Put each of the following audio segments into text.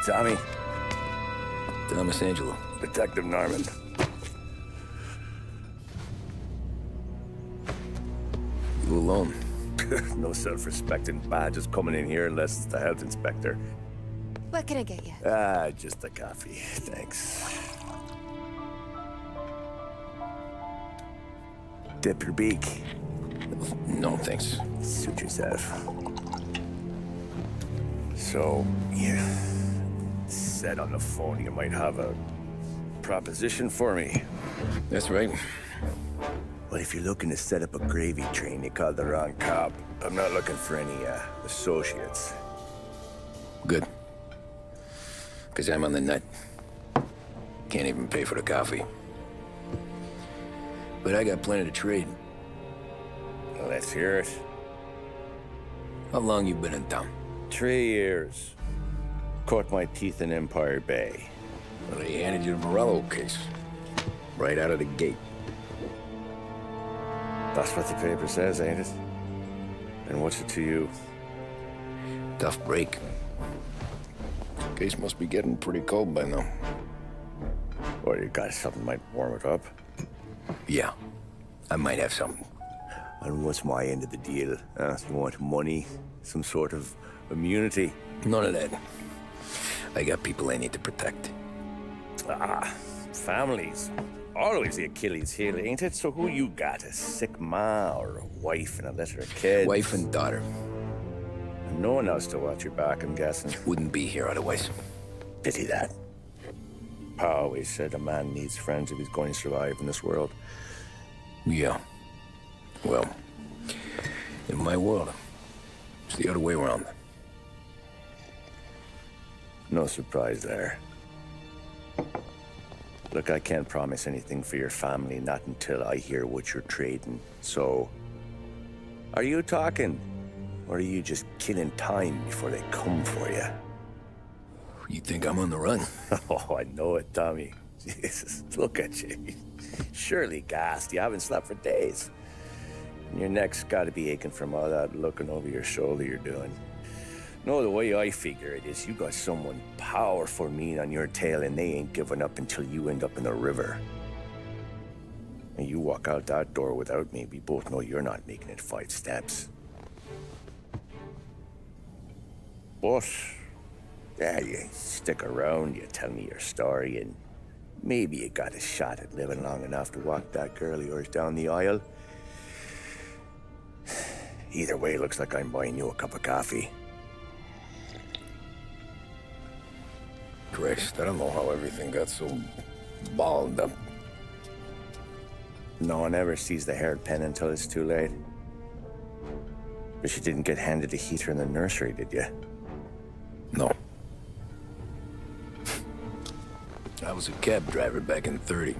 Tommy. Thomas Angelo. Detective Norman. You alone? No self-respecting badges coming in here unless it's the health inspector. What can I get you? Just a coffee. Thanks. Dip your beak. No, thanks. Suit yourself. So, you said on the phone you might have a proposition for me. That's right. Well, if you're looking to set up a gravy train, you called the wrong cop. I'm not looking for any, associates. Good. Because I'm on the nut. Can't even pay for the coffee. But I got plenty to trade. Well, let's hear it. How long you been in town? 3 years. Caught my teeth in Empire Bay. Well, they handed you the Morello case. Right out of the gate. That's what the paper says, ain't it? And what's it to you? Tough break. Case must be getting pretty cold by now. Or you got something might warm it up? Yeah, I might have something. And what's my end of the deal? You want money? Some sort of immunity? None of that. I got people I need to protect. Families. Always the Achilles heel, ain't it? So who you got? A sick ma or a wife and a litter of kids? Wife and daughter. And no one else to watch your back, I'm guessing. Wouldn't be here otherwise. Pity that. Pa always said a man needs friends if he's going to survive in this world. Yeah. Well, in my world, it's the other way around. No surprise there. Look, I can't promise anything for your family, not until I hear what you're trading. So, are you talking? Or are you just killing time before they come for you? You think I'm on the run? Oh, I know it, Tommy. Jesus, look at you. Surely gassed. You haven't slept for days. And your neck's got to be aching from all that looking over your shoulder you're doing. No, the way I figure it is you got someone powerful mean on your tail and they ain't giving up until you end up in the river. And you walk out that door without me, we both know you're not making it 5 steps. But, yeah, you stick around, you tell me your story, and maybe you got a shot at living long enough to walk that girl of yours down the aisle. Either way, looks like I'm buying you a cup of coffee. Christ, I don't know how everything got so balled up. No one ever sees the haired pen until it's too late. But you didn't get handed a heater in the nursery, did you? No. I was a cab driver back in '30.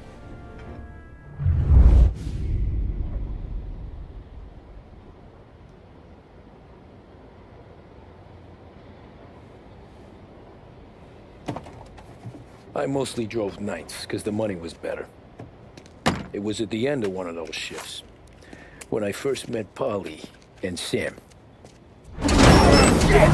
I mostly drove nights, because the money was better. It was at the end of one of those shifts, when I first met Polly and Sam. Shit!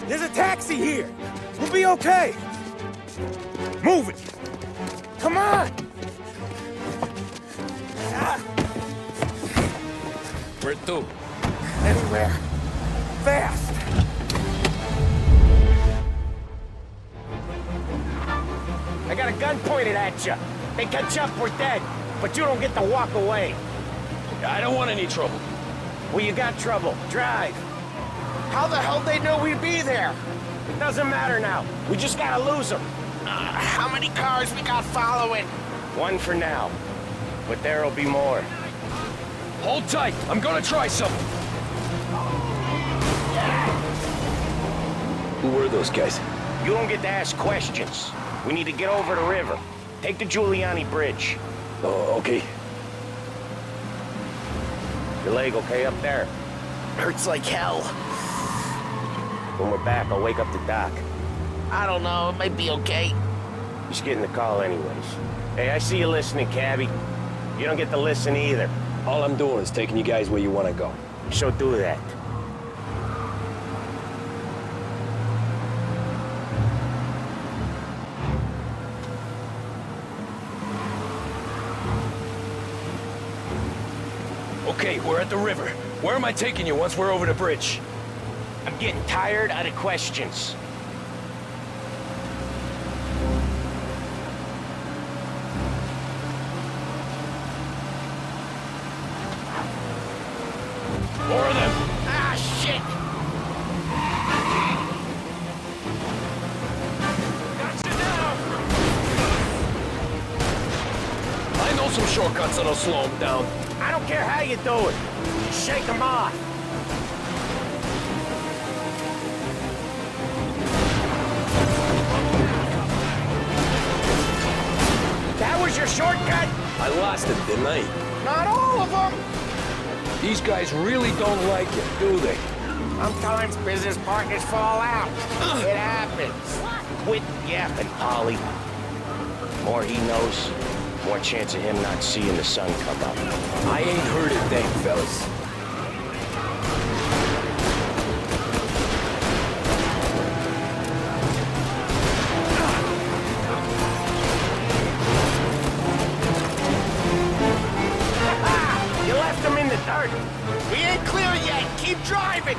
There's a taxi here. We'll be okay. Move it. Come on. Where to? Anywhere. Fast. I got a gun pointed at you. They catch up, we're dead. But you don't get to walk away. I don't want any trouble. Well, you got trouble. Drive. How the hell they know we'd be there? It doesn't matter now. We just gotta lose them. How many cars we got following? One for now. But there'll be more. Hold tight. I'm gonna try something. Who were those guys? You don't get to ask questions. We need to get over the river. Take the Giuliani Bridge. Oh, okay. Your leg okay up there? Hurts like hell. When we're back, I'll wake up the doc. I don't know, it might be okay. He's getting the call anyways. Hey, I see you listening, cabbie. You don't get to listen either. All I'm doing is taking you guys where you want to go. So do that. Okay, we're at the river. Where am I taking you once we're over the bridge? I'm getting tired of the questions. More of them. Ah, shit! I know some shortcuts that'll slow them down. I don't care how you do it. Just shake them off. That was your shortcut? I lost it, didn't I? Not all of them. These guys really don't like it, do they? Sometimes business partners fall out. It happens. Quit yapping, Polly. More he knows, more chance of him not seeing the sun come up. I ain't heard a thing, fellas. You left him in the dirt. We ain't clear yet! Keep driving!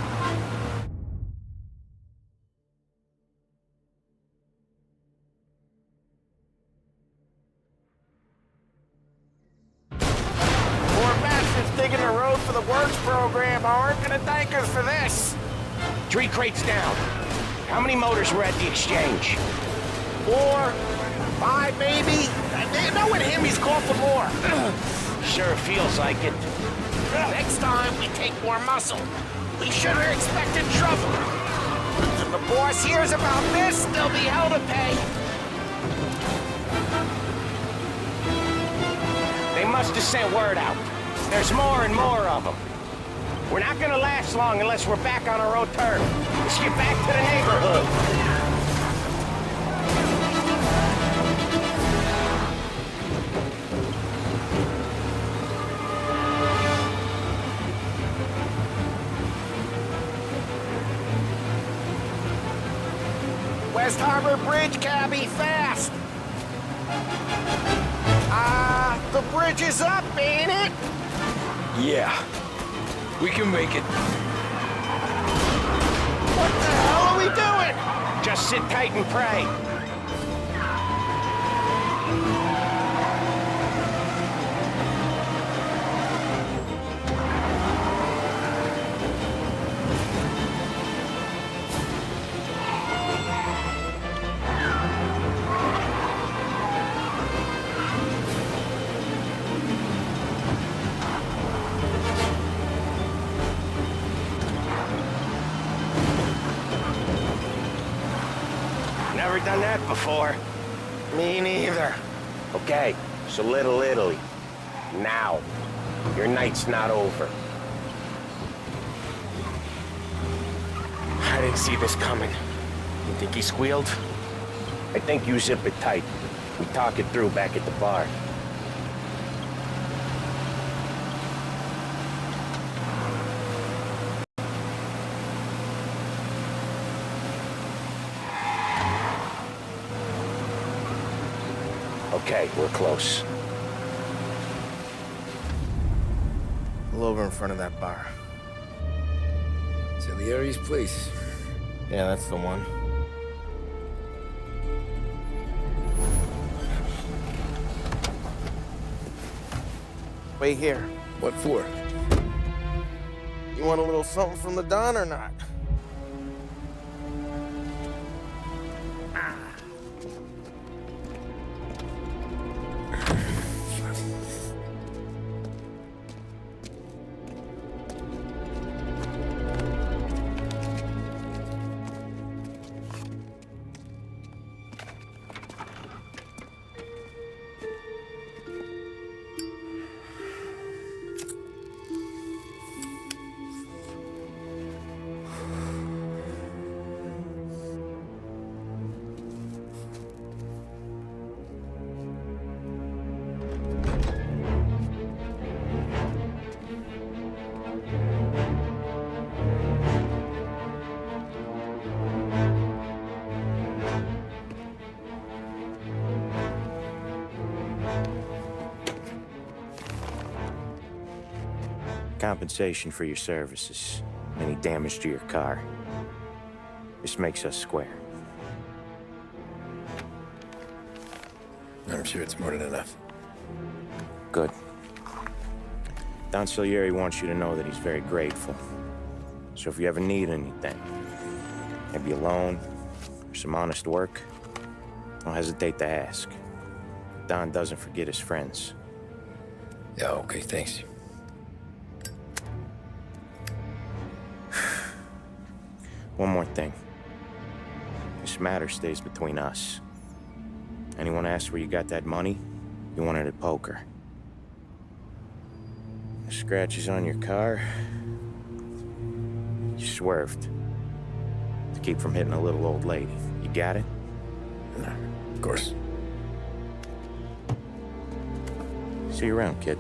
Poor bastards digging the road for the works program aren't gonna thank us for this. 3 crates down. How many motors were at the exchange? 4, 5 maybe? You know with him he's called for more. Sure feels like it. Next time we take more muscle. We should have expected trouble. If the boss hears about this, there'll be hell to pay. They must have sent word out. There's more and more of them. We're not gonna last long unless we're back on our own turf. Let's get back to the neighborhood. West Harbor Bridge, cabby, fast! The bridge is up, ain't it? Yeah. We can make it. What the hell are we doing? Just sit tight and pray. Never done that before. Me neither. Okay, so Little Italy. Now. Your night's not over. I didn't see this coming. You think he squealed? I think you zip it tight. We talk it through back at the bar. Okay, we're close. Pull over in front of that bar. Salieri's place. Yeah, that's the one. Wait here. What for? You want a little something from the Don or not? Compensation for your services. Any damage to your car. This makes us square. I'm sure it's more than enough. Good. Don Salieri wants you to know that he's very grateful. So if you ever need anything, maybe a loan or some honest work, don't hesitate to ask. Don doesn't forget his friends. Yeah, okay, thanks. One more thing. This matter stays between us. Anyone asks where you got that money, you won it at poker. The scratches on your car, you swerved. To keep from hitting a little old lady. You got it? Of course. See you around, kid.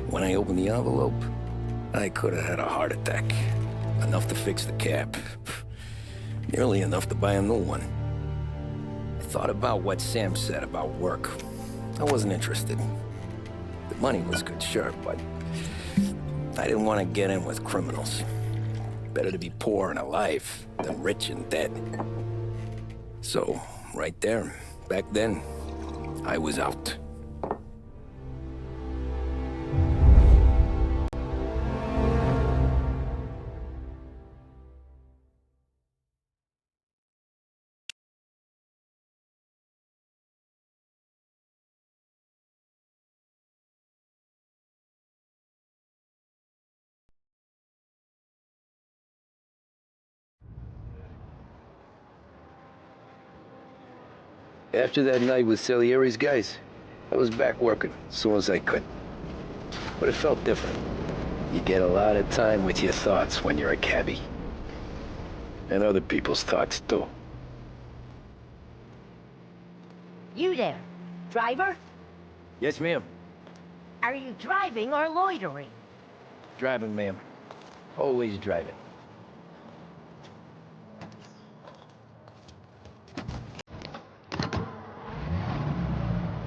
When I opened the envelope, I could have had a heart attack. Enough to fix the cap. Nearly enough to buy a new one. I thought about what Sam said about work. I wasn't interested. The money was good, sure, but I didn't want to get in with criminals. Better to be poor and alive than rich and dead. So, right there, back then, I was out. After that night with Salieri's guys, I was back working as soon as I could. But it felt different. You get a lot of time with your thoughts when you're a cabbie. And other people's thoughts, too. You there, driver? Yes, ma'am. Are you driving or loitering? Driving, ma'am. Always driving.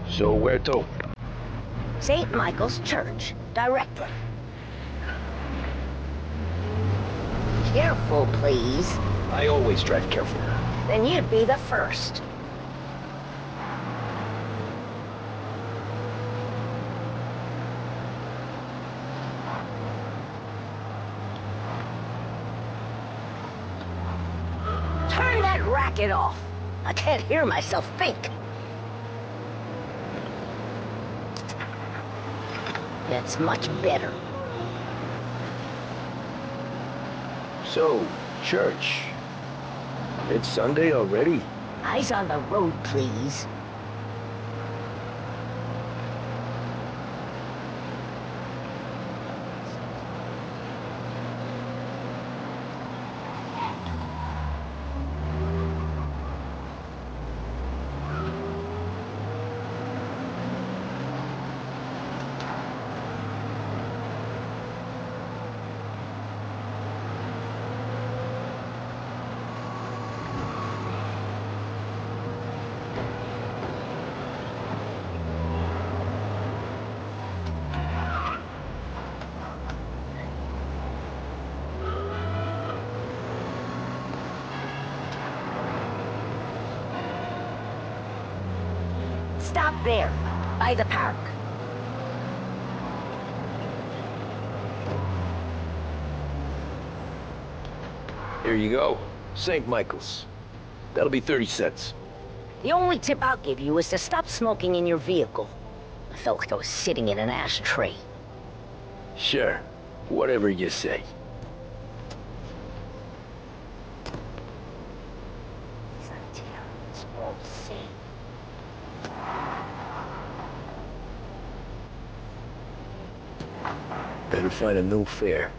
So where to? St. Michael's Church, directly. Careful, please. I always drive careful. Then you'd be the first. Turn that racket off. I can't hear myself think. That's much better. So, church. It's Sunday already? Eyes on the road, please. Stop there, by the park. Here you go. St. Michael's. That'll be 30 cents. The only tip I'll give you is to stop smoking in your vehicle. I felt like I was sitting in an ashtray. Sure. Whatever you say. Better find a new fare.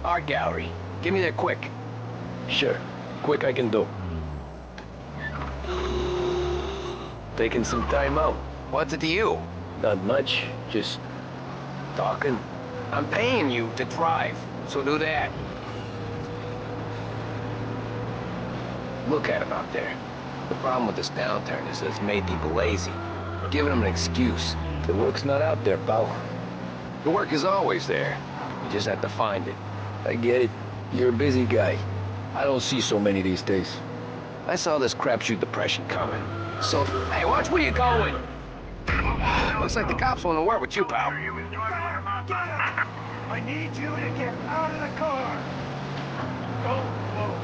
Art gallery. Get me there quick. Sure. Quick I can do. Taking some time out. What's it to you? Not much. Just talking. I'm paying you to drive, so do that. Look at him out there. The problem with this downturn is that it's made people lazy. Giving them an excuse. The work's not out there, pal. The work is always there. You just have to find it. I get it. You're a busy guy. I don't see so many these days. I saw this crapshoot depression coming. So, Hey, watch where you're going! looks like the cops want to work with you, pal. I need you to get out of the car. Don't move.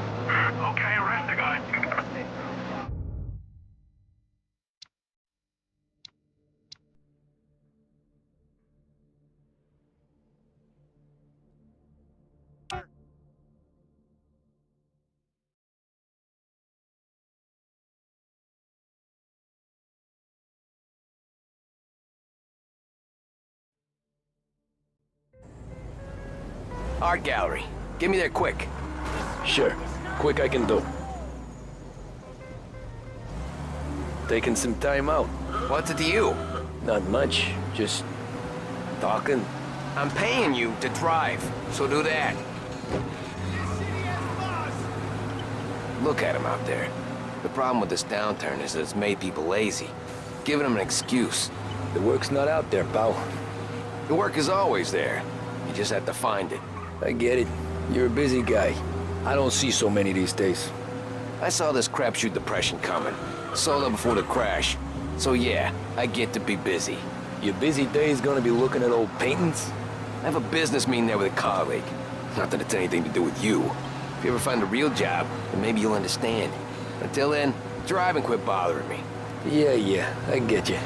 Okay, arrest the guy. Art gallery. Get me there quick. Sure. Quick I can do. Taking some time out. What's it to you? Not much. Just talking. I'm paying you to drive, so do that. Look at him out there. The problem with this downturn is that it's made people lazy. Giving them an excuse. The work's not out there, pal. The work is always there. You just have to find it. I get it. You're a busy guy. I don't see so many these days. I saw this crapshoot depression coming. Sold up before the crash. So yeah, I get to be busy. Your busy day's gonna be looking at old paintings? I have a business meeting there with a colleague. Not that it's anything to do with you. If you ever find a real job, then maybe you'll understand. Until then, drive and quit bothering me. Yeah, I get you.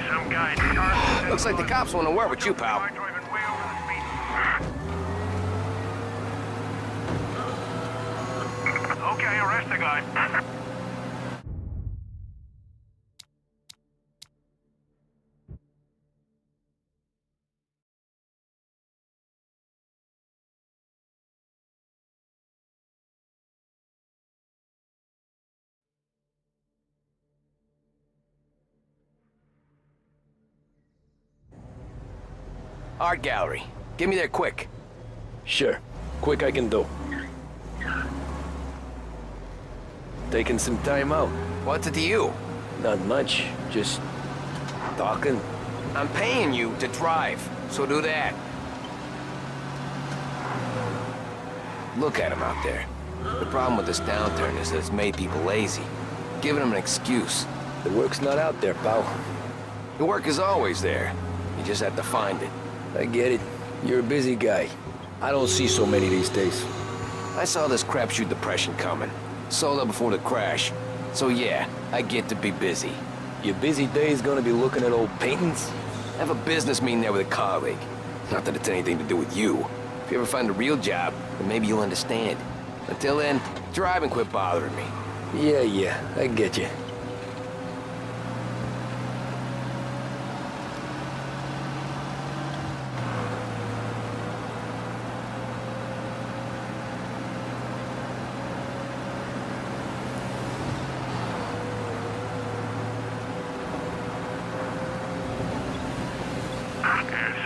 Some guy in the car. Looks like the cops want to work with you, pal. Driving way over the speed. Okay, arrest the guy. Art gallery. Get me there quick. Sure. Quick I can do. Taking some time out. What's it to you? Not much. Just talking. I'm paying you to drive, so do that. Look at him out there. The problem with this downturn is that it's made people lazy. Giving them an excuse. The work's not out there, pal. The work is always there. You just have to find it. I get it. You're a busy guy. I don't see so many these days. I saw this crapshoot depression coming. Sold up before the crash. So yeah, I get to be busy. Your busy day's gonna be looking at old paintings? I have a business meeting there with a colleague. Not that it's anything to do with you. If you ever find a real job, then maybe you'll understand. Until then, drive and quit bothering me. Yeah, I get you.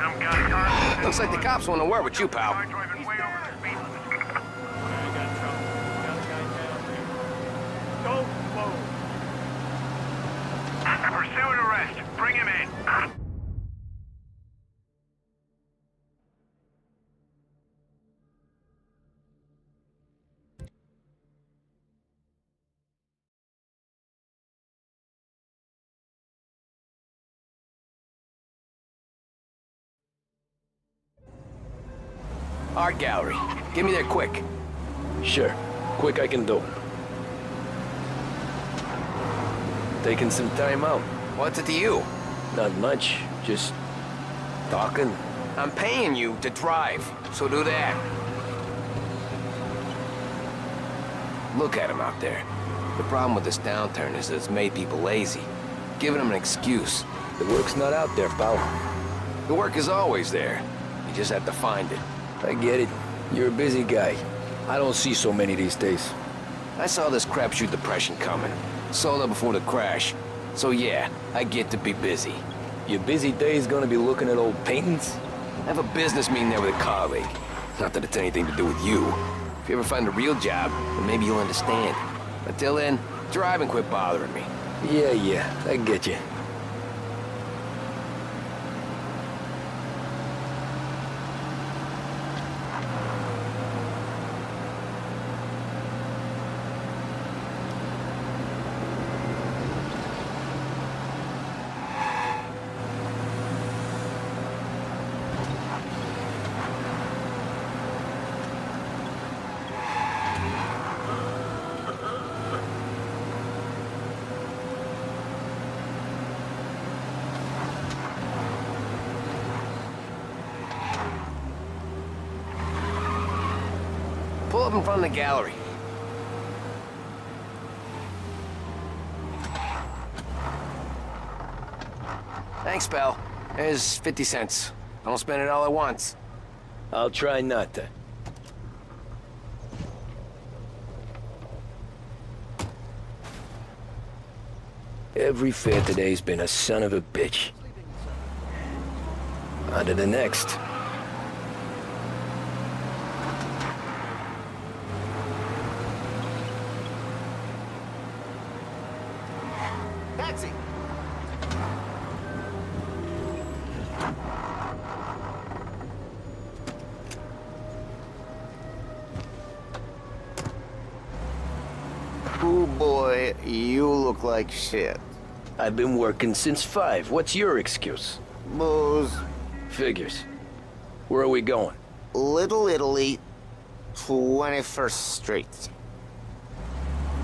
Some guy in the car. Looks like the cops want to work with you, pal. Driving way over the speed limit. I got trouble. Got a guy down here. Don't move. Pursue and arrest. Bring him in. Art gallery. Get me there quick. Sure. Quick I can do. Taking some time out. What's it to you? Not much. Just talking. I'm paying you to drive, so do that. Look at him out there. The problem with this downturn is that it's made people lazy, giving them an excuse. The work's not out there, pal. The work is always there. You just have to find it. I get it. You're a busy guy. I don't see so many these days. I saw this crapshoot depression coming. Sold up before the crash. So yeah, I get to be busy. Your busy day's gonna be looking at old paintings? I have a business meeting there with a colleague. Not that it's anything to do with you. If you ever find a real job, then maybe you'll understand. Until then, drive and quit bothering me. Yeah, I get you. Pull up in front of the gallery. Thanks, pal. There's 50 cents. I don't spend it all at once. I'll try not to. Every fare today's been a son of a bitch. On to the next. Taxi! Ooh boy, you look like shit. I've been working since 5. What's your excuse? Booze. Figures. Where are we going? Little Italy, 21st Street.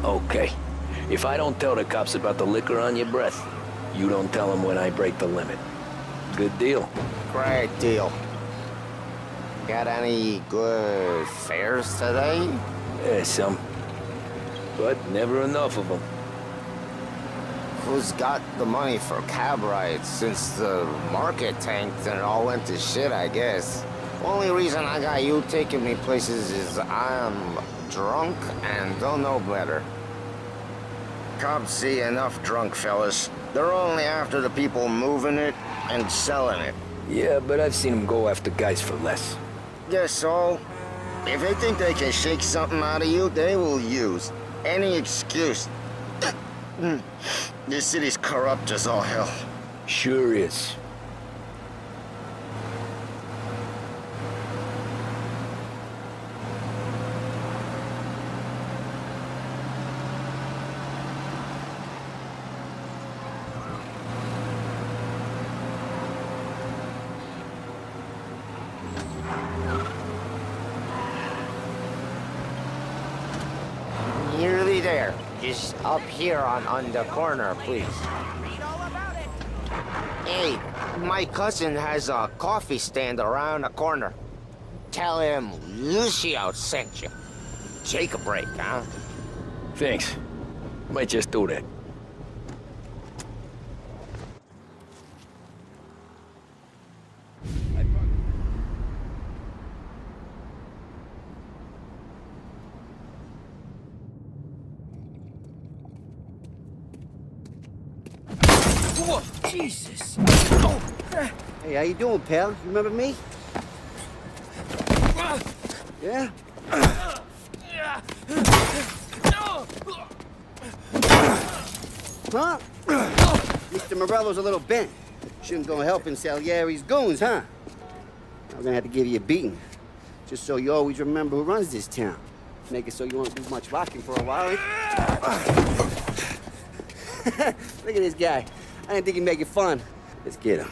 Okay. If I don't tell the cops about the liquor on your breath, you don't tell them when I break the limit. Good deal. Great deal. Got any good fares today? Some. But never enough of them. Who's got the money for cab rides since the market tanked and it all went to shit, I guess? Only reason I got you taking me places is I'm drunk and don't know better. Cops see enough drunk fellas. They're only after the people moving it and selling it. Yeah, but I've seen them go after guys for less. Guess so. If they think they can shake something out of you, they will use any excuse. This city's corrupt as all hell. Sure is. Nearly there. Just up here on the corner, please. Hey, my cousin has a coffee stand around the corner. Tell him Lucio sent you. Take a break, huh? Thanks. Might just do that. Whoa, Jesus! Hey, how you doing, pal? You remember me? Yeah? Huh? Mr. Morello's a little bent. Shouldn't go helping Salieri's goons, huh? I'm gonna have to give you a beating. Just so you always remember who runs this town. Make it so you won't do much rocking for a while, eh? Look at this guy. I didn't think he'd make it fun. Let's get him.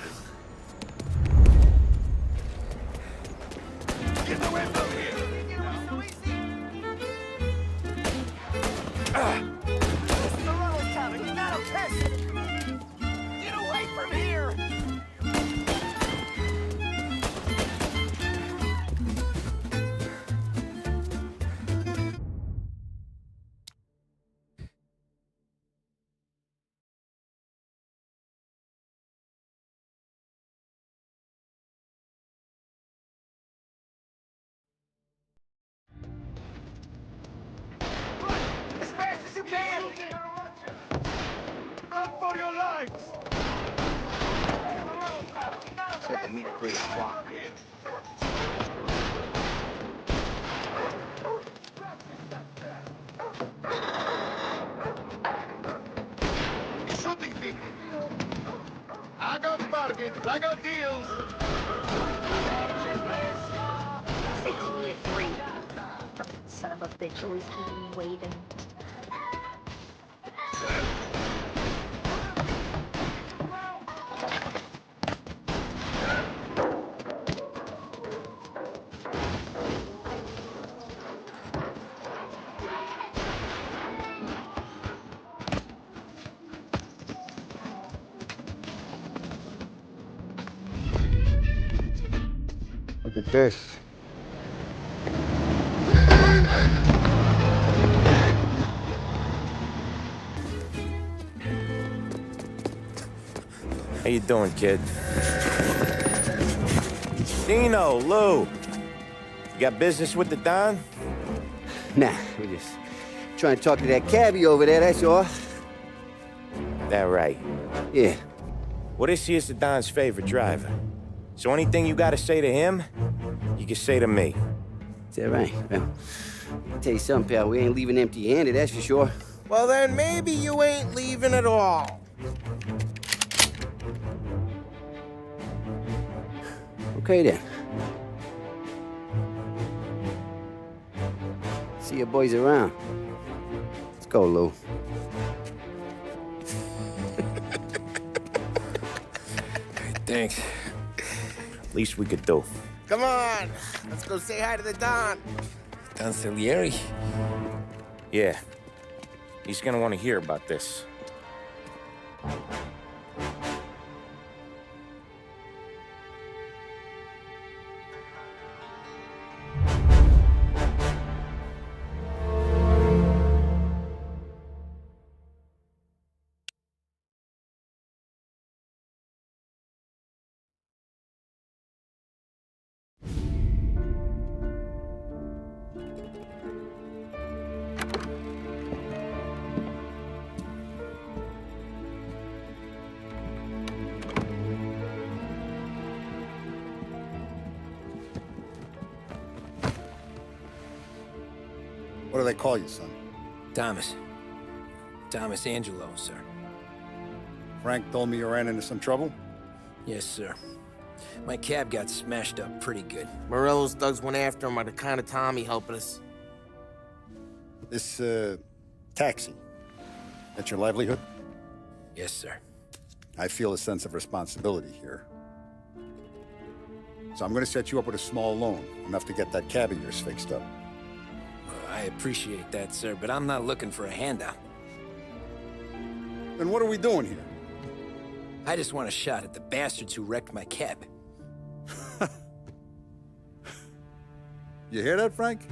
Get the wind up here! Mr. Morello's coming. You gotta piss! can! Run for your lives! Take me to 3 o'clock. Shooting people. I got bargains, I got deals. It's only 3. Son of a bitch always keep me waiting. Look at this. How you doing, kid? Dino, Lou. You got business with the Don? Nah, we're just trying to talk to that cabbie over there, that's all. That right. Yeah. Well, this here's the Don's favorite driver. So anything you gotta say to him, you can say to me. Is that right? Well, I'll tell you something, pal. We ain't leaving empty-handed, that's for sure. Well, then maybe you ain't leaving at all. Okay, then. See your boys around. Let's go, Lou. Thanks. Least we could do. Come on, let's go say hi to the Don. Don Salieri? Yeah. He's gonna want to hear about this. What do they call you, son? Thomas. Thomas Angelo, sir. Frank told me you ran into some trouble? Yes, sir. My cab got smashed up pretty good. Morello's thugs went after him by the kind of Tommy helping us. This, taxi. That's your livelihood? Yes, sir. I feel a sense of responsibility here. So I'm gonna set you up with a small loan, enough to get that cab of yours fixed up. I appreciate that, sir, but I'm not looking for a handout. Then what are we doing here? I just want a shot at the bastards who wrecked my cab. You hear that, Frank?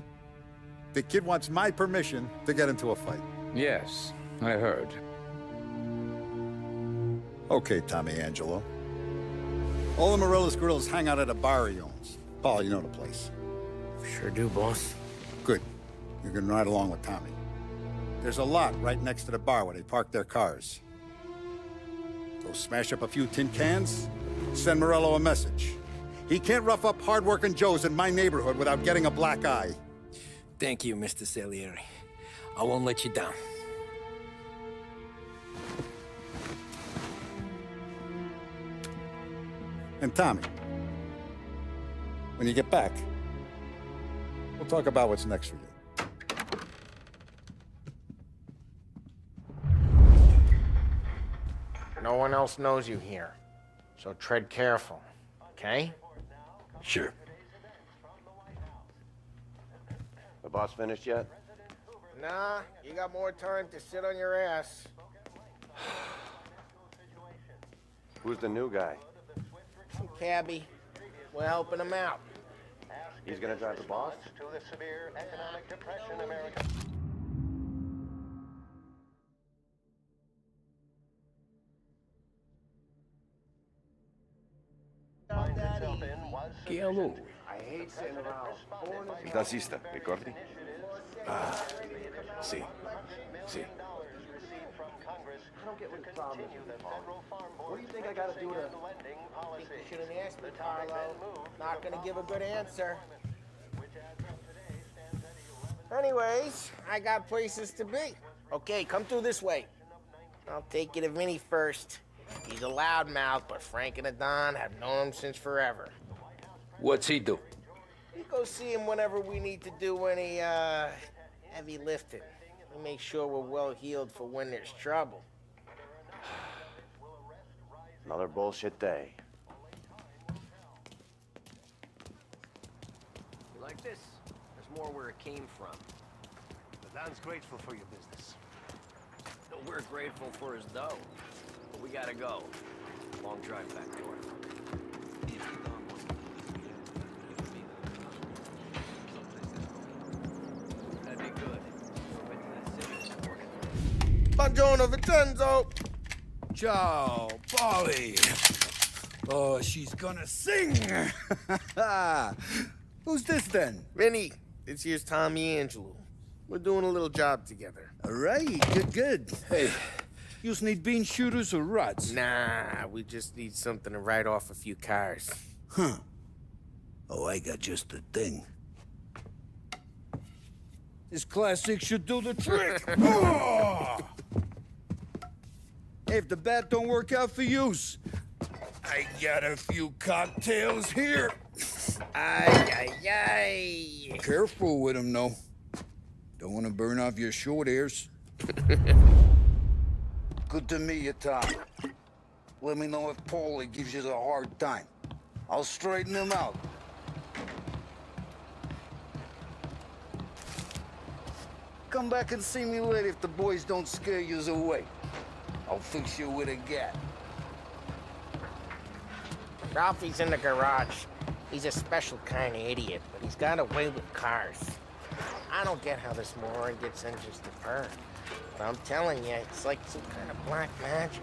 The kid wants my permission to get into a fight. Yes, I heard. Okay, Tommy Angelo. All the Morello's girls hang out at a bar he owns. Paul, you know the place. Sure do, boss. Good. You can ride along with Tommy. There's a lot right next to the bar where they park their cars. Go smash up a few tin cans, send Morello a message. He can't rough up hard-working Joes in my neighborhood without getting a black eye. Thank you, Mr. Salieri. I won't let you down. And Tommy, when you get back, we'll talk about what's next for you. No one else knows you here, so tread careful, okay? Sure. The boss finished yet? Nah, you got more time to sit on your ass. Who's the new guy? Some cabbie. We're helping him out. He's gonna drive the boss? Che a lui? Il tassista, ricordi? Ah, sì, sì. I don't get what the problem is. What do you think I gotta do to... You shouldn't ask me, Carlo. Not gonna give a good answer. Anyways, I got places to be. Okay, come through this way. I'll take you to Vinny first. He's a loudmouth, but Frank and the Don have known him since forever. What's he do? We go see him whenever we need to do any, heavy lifting. We make sure we're well healed for when there's trouble. Another bullshit day. You like this? There's more where it came from. The Don's grateful for your business. We're grateful for his dough. But we gotta go. Long drive back north. That'd be good. Buongiorno, Vincenzo! Ciao, Polly. Oh, she's gonna sing. Who's this then? Vinny, this here's Tommy Angelo. We're doing a little job together. All right, good. Hey, you just need bean shooters or rods? Nah, we just need something to write off a few cars. Huh. Oh, I got just the thing. This classic should do the trick. Oh! Hey, if the bat don't work out for use, I got a few cocktails here. Ay. Careful with them, though. Don't want to burn off your short hairs. Good to meet you, Tom. Let me know if Paulie gives you a hard time. I'll straighten him out. Come back and see me later if the boys don't scare you away. I'll fix you with a gat. Ralphie's in the garage. He's a special kind of idiot, but he's got a way with cars. I don't get how this moron gets engines to burn. But I'm telling you, it's like some kind of black magic.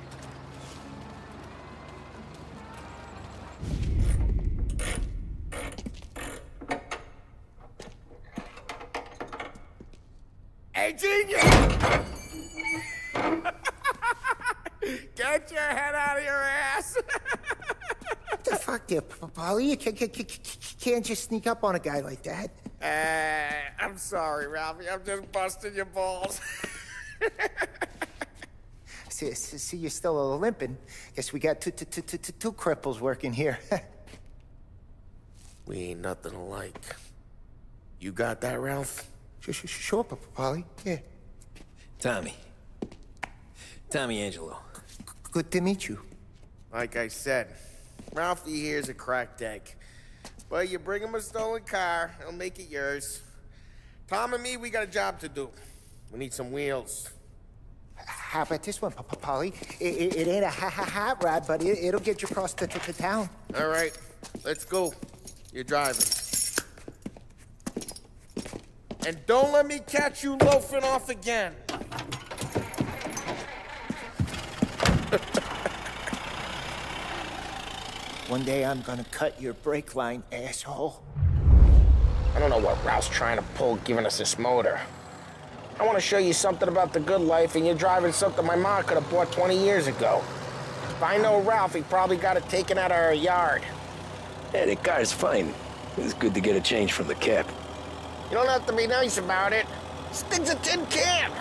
Hey, genius! Get your head out of your ass! What the fuck there, Polly? You can't just sneak up on a guy like that. I'm sorry, Ralphie. I'm just busting your balls. See, you're still limping. Guess we got two cripples working here. We ain't nothing alike. You got that, Ralph? Sure, Polly. Yeah. Tommy Angelo. Good to meet you. Like I said, Ralphie here's a cracked egg. Well, you bring him a stolen car, he'll make it yours. Tom and me, we got a job to do. We need some wheels. How about this one, Polly? It ain't a hot rod, but it'll get you across to town. All right, let's go. You're driving. And don't let me catch you loafing off again. One day I'm gonna cut your brake line, asshole. I don't know what Ralph's trying to pull giving us this motor. I want to show you something about the good life, and you're driving something my mom could have bought 20 years ago. If I know Ralph, he probably got it taken out of our yard. Yeah, the car's fine. It's good to get a change from the cap. You don't have to be nice about it. This thing's a tin can.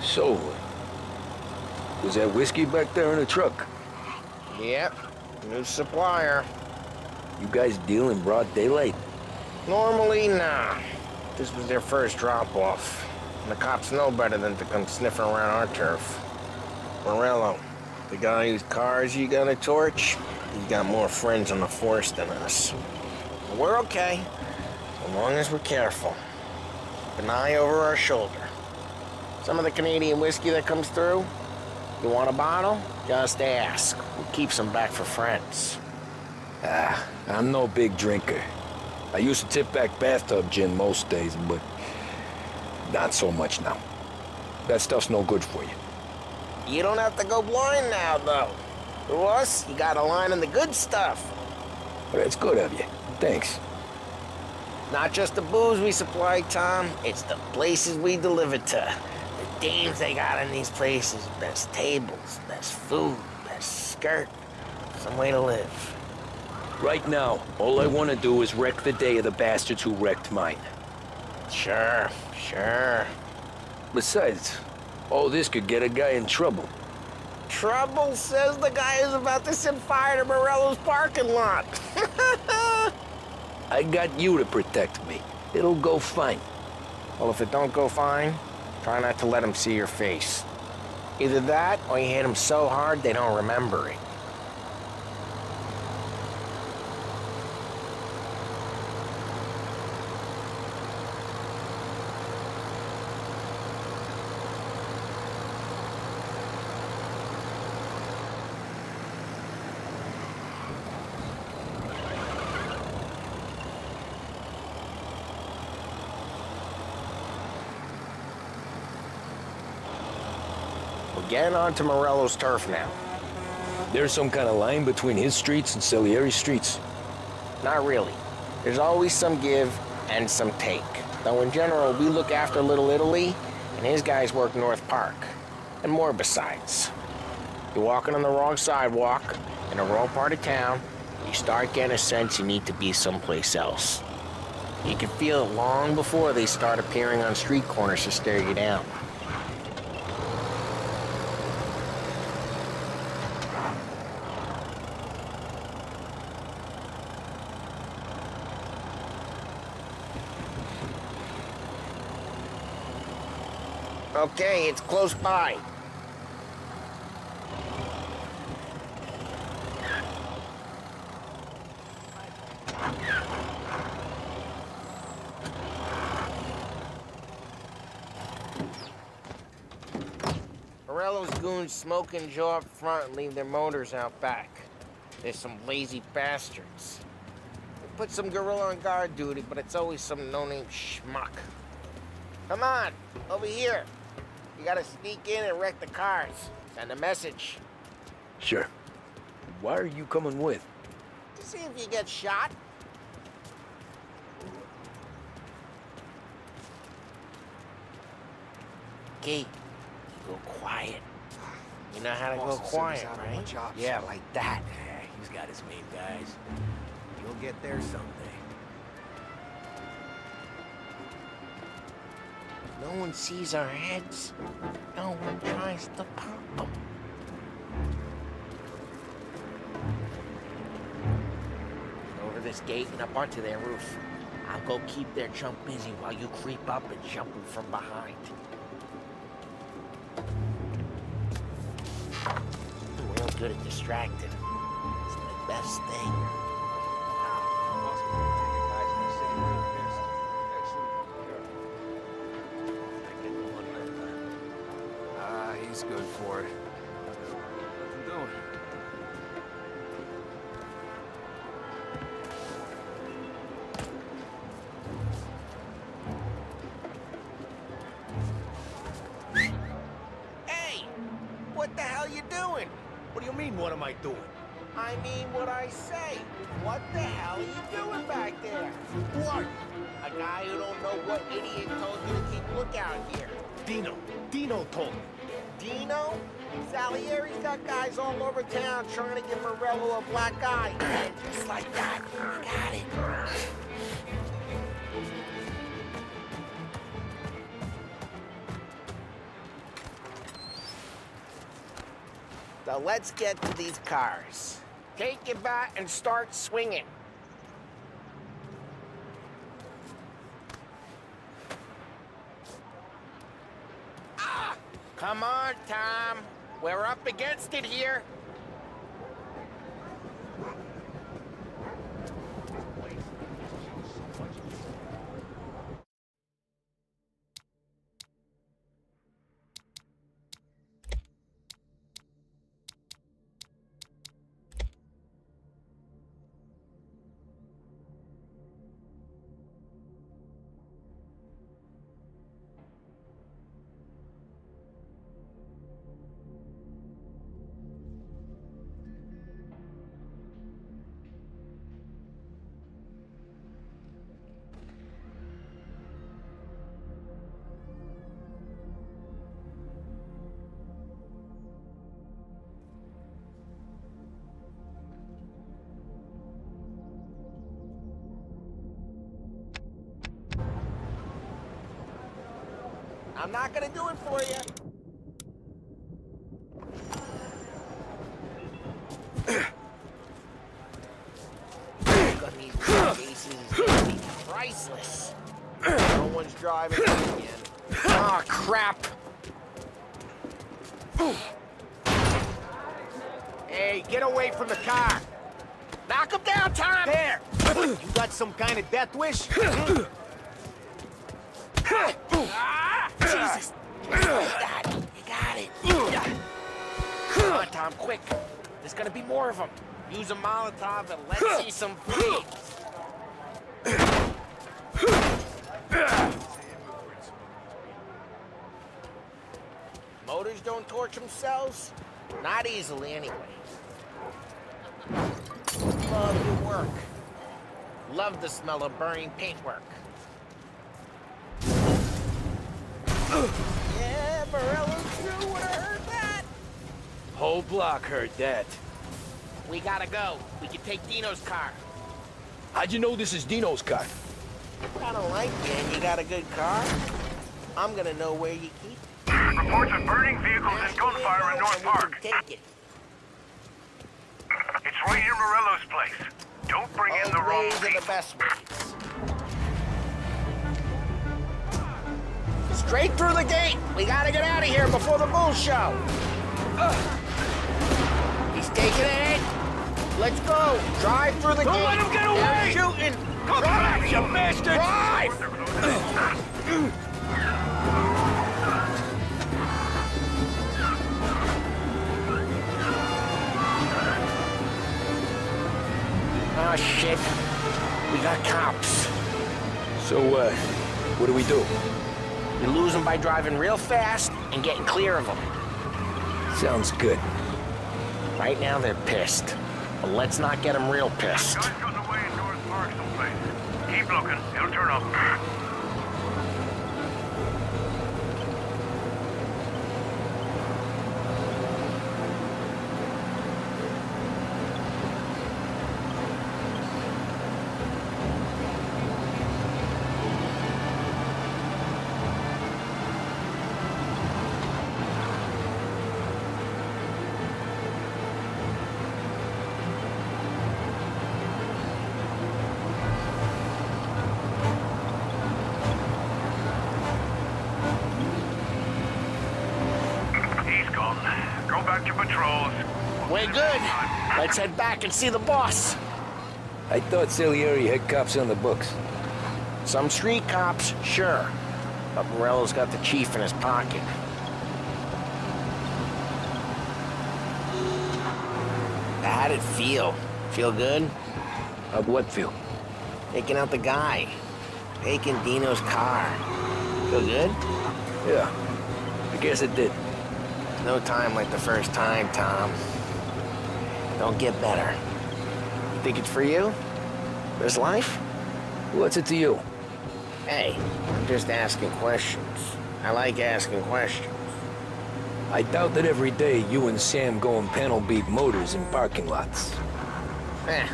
So, was that whiskey back there in the truck? Yep, new supplier. You guys deal in broad daylight? Normally, nah. This was their first drop-off. And the cops know better than to come sniffing around our turf. Morello, the guy whose cars you got a torch, he's got more friends on the force than us. But we're okay, as long as we're careful. Keep an eye over our shoulder. Some of the Canadian whiskey that comes through, you want a bottle? Just ask. We'll keep some back for friends. I'm no big drinker. I used to tip back bathtub gin most days, but not so much now. That stuff's no good for you. You don't have to go blind now, though. To us, you got a line in the good stuff. Well, that's good of you. Thanks. Not just the booze we supply, Tom. It's the places we deliver to. The dames they got in these places. Best tables, best food, best skirt. Some way to live. Right now, all I want to do is wreck the day of the bastards who wrecked mine. Sure. Besides, all this could get a guy in trouble. Trouble, says the guy who's about to set fire to Morello's parking lot. I got you to protect me. It'll go fine. Well, if it don't go fine, try not to let him see your face. Either that, or you hit him so hard they don't remember it. We're getting onto Morello's turf now. There's some kind of line between his streets and Salieri's streets? Not really. There's always some give and some take. Though in general, we look after Little Italy, and his guys work North Park. And more besides. You're walking on the wrong sidewalk, in the wrong part of town, you start getting a sense you need to be someplace else. You can feel it long before they start appearing on street corners to stare you down. Okay, it's close by. Morello's goons smoke and jaw up front and leave their motors out back. There's some lazy bastards. They put some gorilla on guard duty, but it's always some no-name schmuck. Come on, over here. You gotta sneak in and wreck the cars. Send a message. Sure. Why are you coming with? To see if you get shot. Key, go quiet. You know how to go quiet, right? Yeah, like that. He's got his main guys. You'll get there someday. No one sees our heads. No one tries to pop them. Over this gate and up onto their roof. I'll go keep their chump busy while you creep up and jump them from behind. I'm real good at distracting. It's my best thing. He's good for it. Nothing doing. Hey! What the hell you doing? What do you mean, what am I doing? I mean what I say. What the hell are you doing back there? What? A guy who don't know what idiot told you to keep lookout here. Dino told me. Dino? Salieri's got guys all over town trying to give Morello a black eye. And just like that, got it. So let's get to these cars. Take your bat and start swinging. Come on, Tom. We're up against it here. I'm not gonna do it for you. Look on these cases is gonna be priceless. No one's driving again. Ah, crap. Hey, get away from the car. Knock him down, Tom! There! You got some kind of death wish? Ah, Jesus! You got it. You got it. Come on, Tom, quick. There's gonna be more of them. Use a Molotov and let's see some flames. Motors don't torch themselves? Not easily, anyway. Love your work. Love the smell of burning paintwork. Yeah, Morello's crew would have heard that. Whole block heard that. We gotta go. We can take Dino's car. How'd you know this is Dino's car? I don't like you and you got a good car. I'm gonna know where you keep it. Reports of burning vehicles and gunfire in North Park. Take it. It's right near Morello's place. Don't bring in the wrong ways are the best ways. Straight through the gate. We gotta get out of here before the bull show. He's taking it. Let's go. Drive through the gate. Don't let him get away! They're shooting. Come back, you bastard! Drive! Oh, shit. We got cops. So, what do we do? We lose them by driving real fast and getting clear of them. Sounds good. Right now, they're pissed. But let's not get them real pissed. Guy's gotten away in North Park someplace. Keep looking. He'll turn up. Go back to patrols. We're good. Let's head back and see the boss. I thought Salieri had cops on the books. Some street cops, sure. But Morello's got the chief in his pocket. How'd it feel? Feel good? How'd what feel? Taking out the guy. Taking Dino's car. Feel good? Yeah, I guess it did. No time like the first time, Tom. Don't get better. You think it's for you? This life? What's it to you? Hey, I'm just asking questions. I like asking questions. I doubt that every day you and Sam go and panel beat motors in parking lots. There's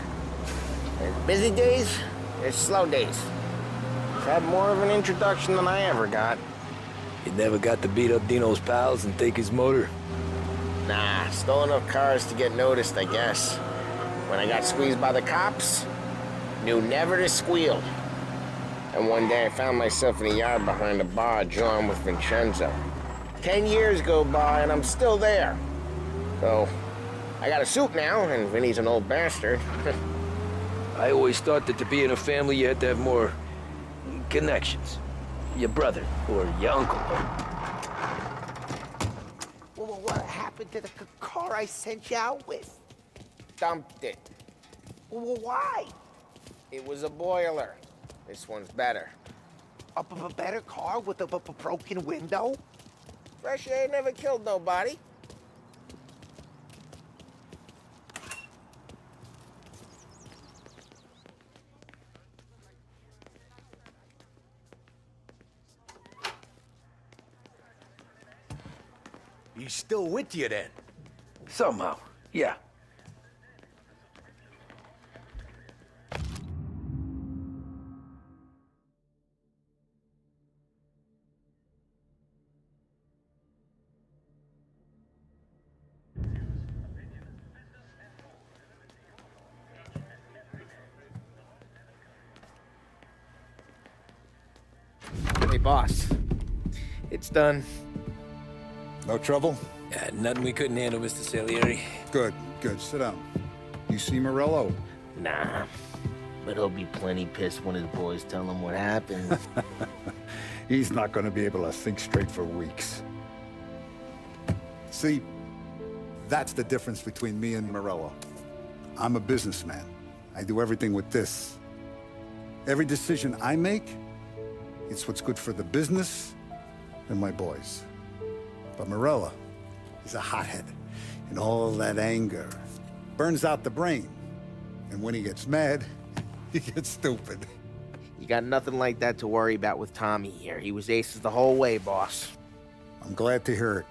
busy days, there's slow days. I've had more of an introduction than I ever got. You never got to beat up Dino's pals and take his motor? Nah, stole enough cars to get noticed, I guess. When I got squeezed by the cops, knew never to squeal. And one day I found myself in a yard behind a bar drawn with Vincenzo. 10 years go by and I'm still there. So, I got a suit now, and Vinny's an old bastard. I always thought that to be in a family you had to have more connections. Your brother or your uncle. Well, what happened to the car I sent you out with? Dumped it. Well, why? It was a boiler. This one's better. A better car with a broken window? Fresh air never killed nobody. He's still with you then? Somehow, yeah. Hey, boss. It's done. No trouble? Yeah, nothing we couldn't handle, Mr. Salieri. Good, good. Sit down. You see Morello? Nah. But he'll be plenty pissed when his boys tell him what happened. He's not going to be able to think straight for weeks. See, that's the difference between me and Morello. I'm a businessman. I do everything with this. Every decision I make, it's what's good for the business and my boys. But Morello, he's a hothead. And all that anger burns out the brain. And when he gets mad, he gets stupid. You got nothing like that to worry about with Tommy here. He was aces the whole way, boss. I'm glad to hear it.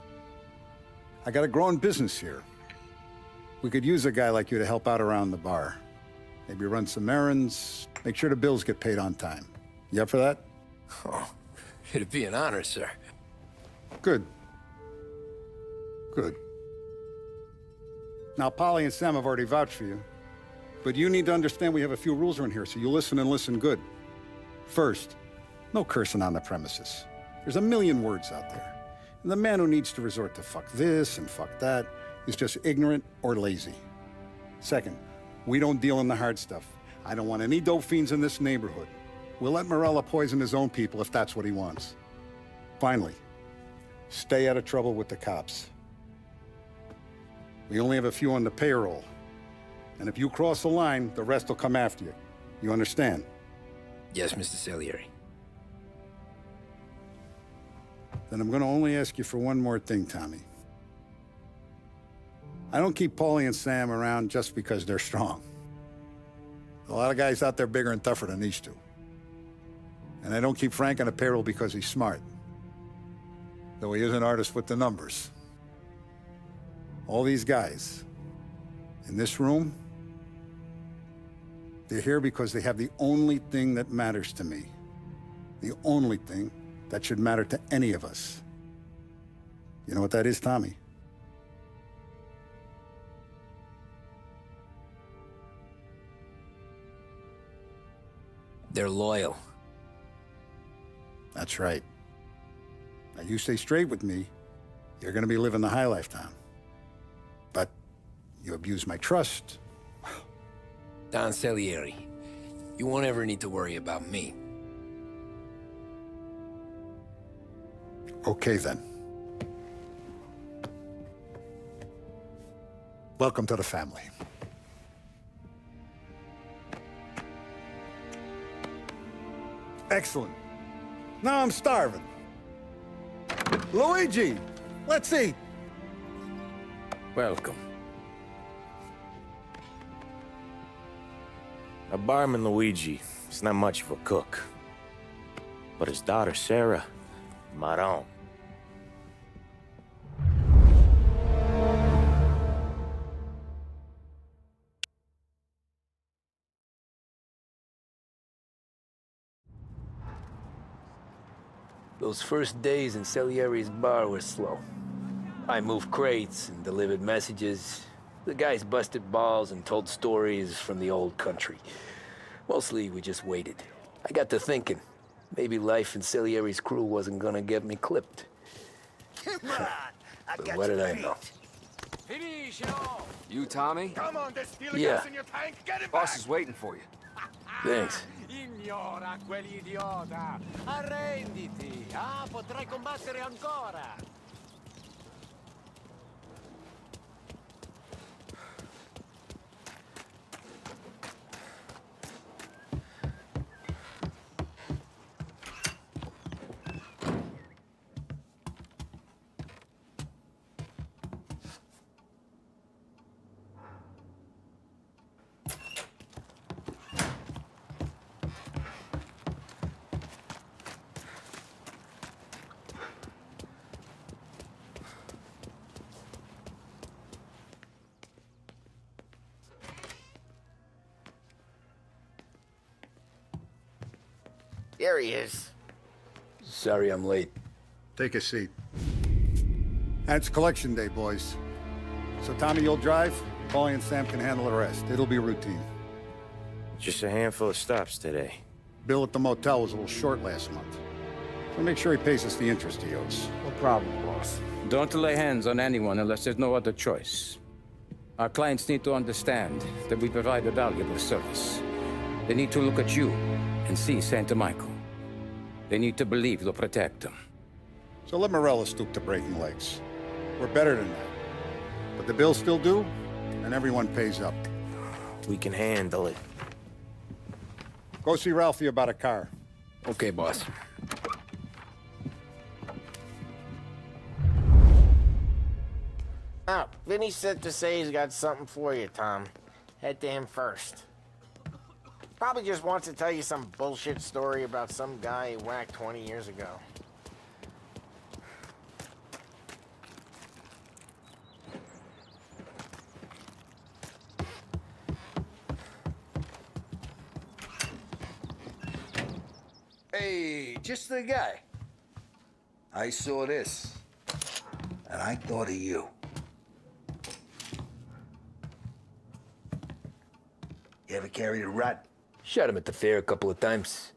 I got a growing business here. We could use a guy like you to help out around the bar. Maybe run some errands, make sure the bills get paid on time. You up for that? Oh, it'd be an honor, sir. Good. Good. Now, Polly and Sam have already vouched for you. But you need to understand we have a few rules around here, so you listen and listen good. First, no cursing on the premises. There's a million words out there. And the man who needs to resort to fuck this and fuck that is just ignorant or lazy. Second, we don't deal in the hard stuff. I don't want any dope fiends in this neighborhood. We'll let Morello poison his own people if that's what he wants. Finally, stay out of trouble with the cops. We only have a few on the payroll. And if you cross the line, the rest will come after you. You understand? Yes, Mr. Salieri. Then I'm gonna only ask you for one more thing, Tommy. I don't keep Paulie and Sam around just because they're strong. A lot of guys out there bigger and tougher than these two. And I don't keep Frank on the payroll because he's smart. Though he is an artist with the numbers. All these guys in this room, they're here because they have the only thing that matters to me. The only thing that should matter to any of us. You know what that is, Tommy? They're loyal. That's right. Now, you stay straight with me, you're gonna be living the high life, Tom. But you abuse my trust. Don Salieri, you won't ever need to worry about me. Okay, then. Welcome to the family. Excellent. Now I'm starving. Luigi, let's eat. Welcome. A barman, Luigi, is not much of a cook. But his daughter, Sarah, Maron. Those first days in Salieri's bar were slow. I moved crates and delivered messages. The guys busted balls and told stories from the old country. Mostly, we just waited. I got to thinking, maybe life in Salieri's crew wasn't gonna get me clipped. But what did I know? You, Tommy? Come on, there's steel Yeah. gas in your tank. Get it Boss back. is waiting for you. Thanks. Ignora quell'idiota! Arrenditi! Ah, potrai combattere ancora! There he is. Sorry I'm late. Take a seat. And it's collection day, boys. So Tommy, you'll drive. Paulie and Sam can handle the rest. It'll be routine. Just a handful of stops today. Bill at the motel was a little short last month. We'll make sure he pays us the interest he owes. No problem, boss. Don't lay hands on anyone unless there's no other choice. Our clients need to understand that we provide a valuable service. They need to look at you and see Santa Michael. They need to believe you'll protect them. So let Morello stoop to breaking legs. We're better than that. But the bill's still due, and everyone pays up. We can handle it. Go see Ralphie about a car. Okay, boss. Oh, Vinny said to say he's got something for you, Tom. Head to him first. Probably just wants to tell you some bullshit story about some guy he whacked 20 years ago. Hey, just the guy. I saw this, and I thought of you. You ever carried a rat? Shot him at the fair a couple of times.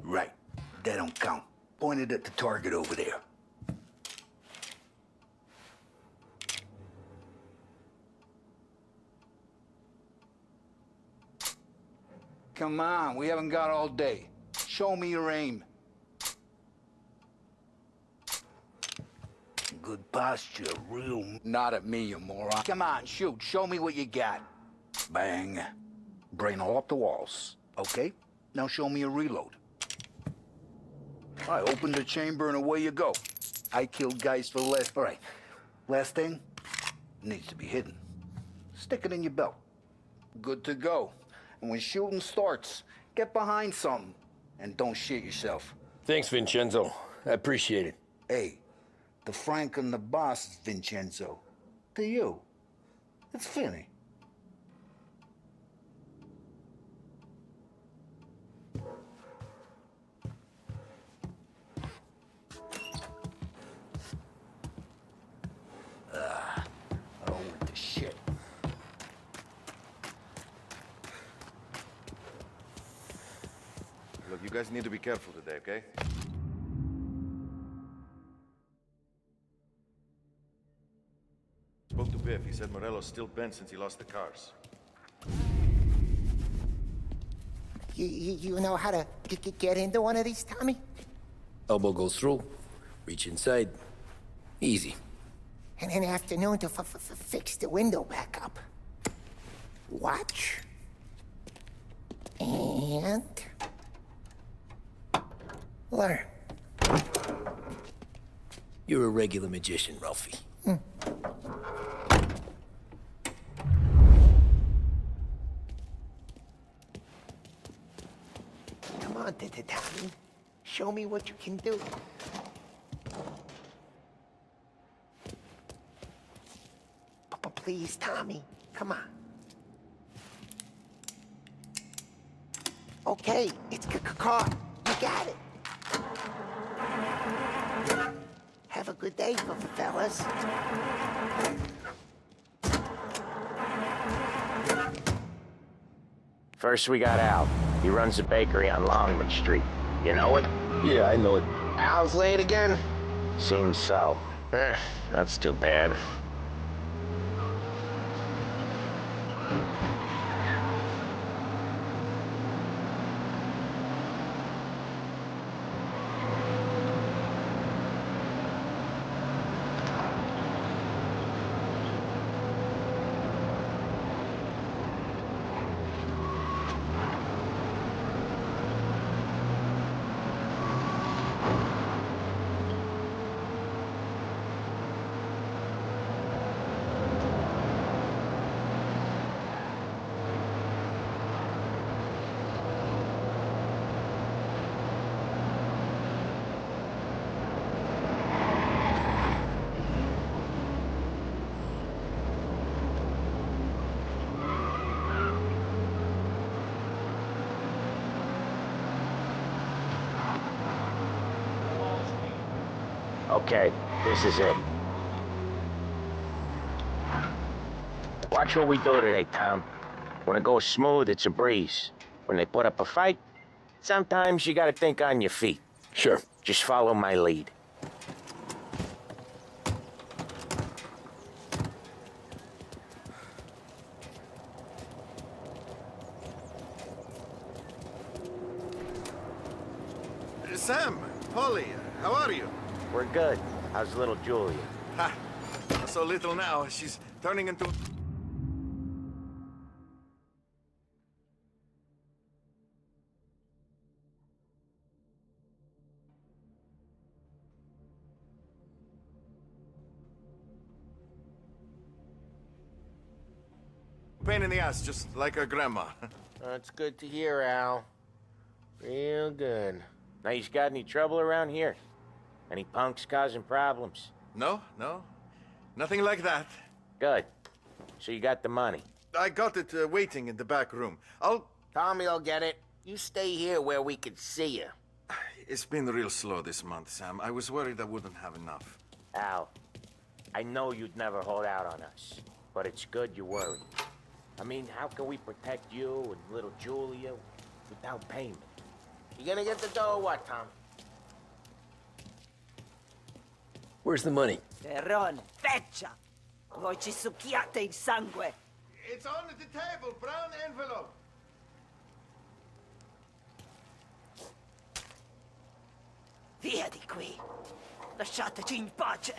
Right. That don't count. Pointed at the target over there. Come on, we haven't got all day. Show me your aim. Good posture, real... Not at me, you moron. Come on, shoot. Show me what you got. Bang. Brain all up the walls. Okay? Now show me a reload. All right, open the chamber and away you go. I killed guys for less. All right. Last thing needs to be hidden. Stick it in your belt. Good to go. And when shooting starts, get behind something. And don't shit yourself. Thanks, Vincenzo. I appreciate it. Hey, the Frank and the boss is Vincenzo. To you, it's Vinny. Oh, with the shit. Look, you guys need to be careful today, okay? Spoke to Biff. He said Morello's still bent since he lost the cars. You know how to get into one of these, Tommy? Elbow goes through. Reach inside. Easy. And in the afternoon to fix the window back up. Watch. And... learn. You're a regular magician, Ralphie. Come on, Tommy. Show me what you can do. Please, Tommy. Come on. Okay, it's caught. You got it. Have a good day, fellas. First we got Al. He runs a bakery on Longman Street. You know it? Yeah, I know it. Al's late again? Seems so. That's too bad. Okay, this is it. Watch what we do today, Tom. When it goes smooth, it's a breeze. When they put up a fight, sometimes you gotta think on your feet. Sure. Just follow my lead. Sam, Polly, how are you? We're good. How's little Julia? Ha! So little now, she's turning into... pain in the ass, just like her grandma. That's good to hear, Al. Real good. Now, you got any trouble around here? Any punks causing problems? No, no. Nothing like that. Good. So you got the money? I got it waiting in the back room. Tommy will get it. You stay here where we can see you. It's been real slow this month, Sam. I was worried I wouldn't have enough. Al, I know you'd never hold out on us, but it's good you're worried. I mean, how can we protect you and little Julia without payment? You gonna get the dough or what, Tom? Where's the money? Terrone, feccia! Voi ci succhiate il sangue! It's on the table, brown envelope. Via di qui! Lasciateci in pace!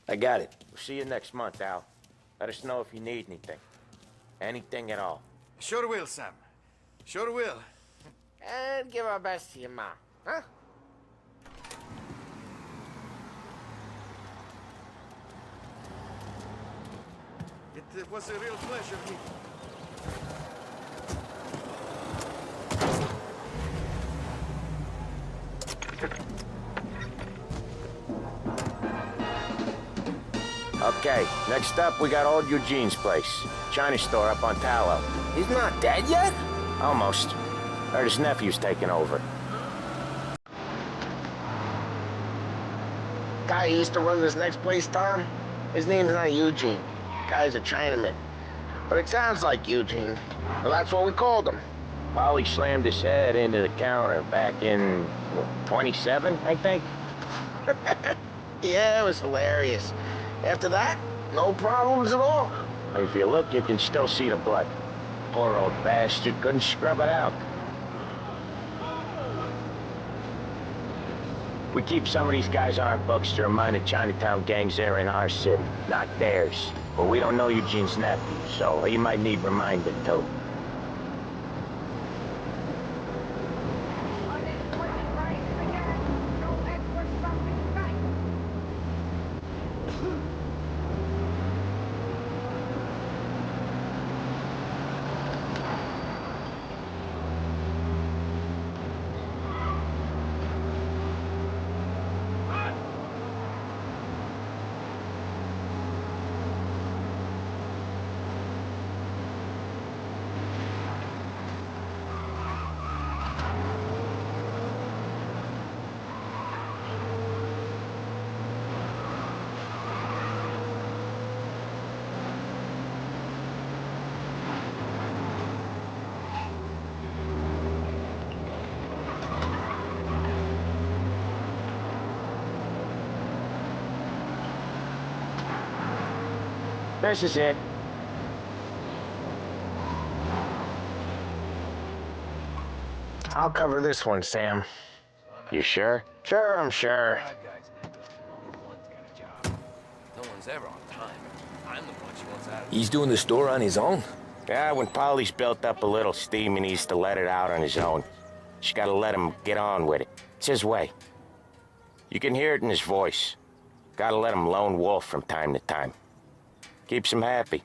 I got it. We'll see you next month, Al. Let us know if you need anything. Anything at all. Sure will, Sam. Sure will. And give our best to your mom, huh? It was a real pleasure meeting. Okay, next up, we got old Eugene's place. China store up on Tallow. He's not dead yet? Almost. Heard his nephew's taking over. Guy who used to run this next place, Tom? His name's not Eugene. Guy's a Chinaman. But it sounds like Eugene. Well, that's what we called him. Polly slammed his head into the counter back in 27, I think. Yeah, it was hilarious. After that, no problems at all. If you look, you can still see the blood. Poor old bastard couldn't scrub it out. We keep some of these guys on our books to remind the Chinatown gangs they're in our city, not theirs. But we don't know Eugene's nephew, so he might need reminding too. This is it. I'll cover this one, Sam. You sure? Sure, I'm sure. No one's ever on time. I'm the one she wants out of. He's doing the store on his own? Yeah, when Polly's built up a little steam, he needs to let it out on his own. She gotta let him get on with it. It's his way. You can hear it in his voice. Gotta let him lone wolf from time to time. Keeps him happy.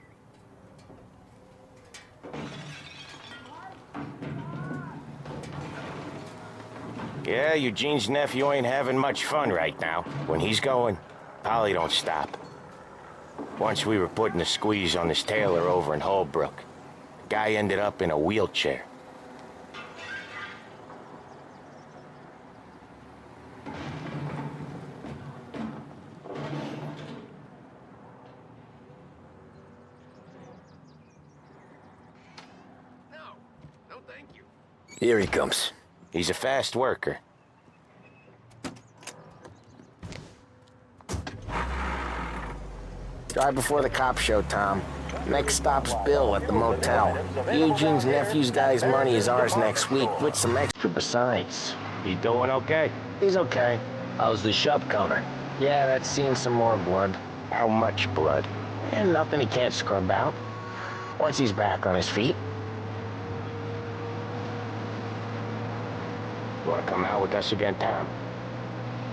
Yeah, Eugene's nephew ain't having much fun right now. When he's going, Polly don't stop. Once we were putting a squeeze on this tailor over in Holbrook. Guy ended up in a wheelchair. No, thank you. Here he comes. He's a fast worker. Drive before the cops show, Tom. Next stop's Bill at the motel. Eugene's nephew's guy's money is ours next week, with some extra besides. He doing okay? He's okay. How's the shop counter? Yeah, that's seen some more blood. How much blood? And nothing he can't scrub out. Once he's back on his feet. You wanna come out with us again, Tom?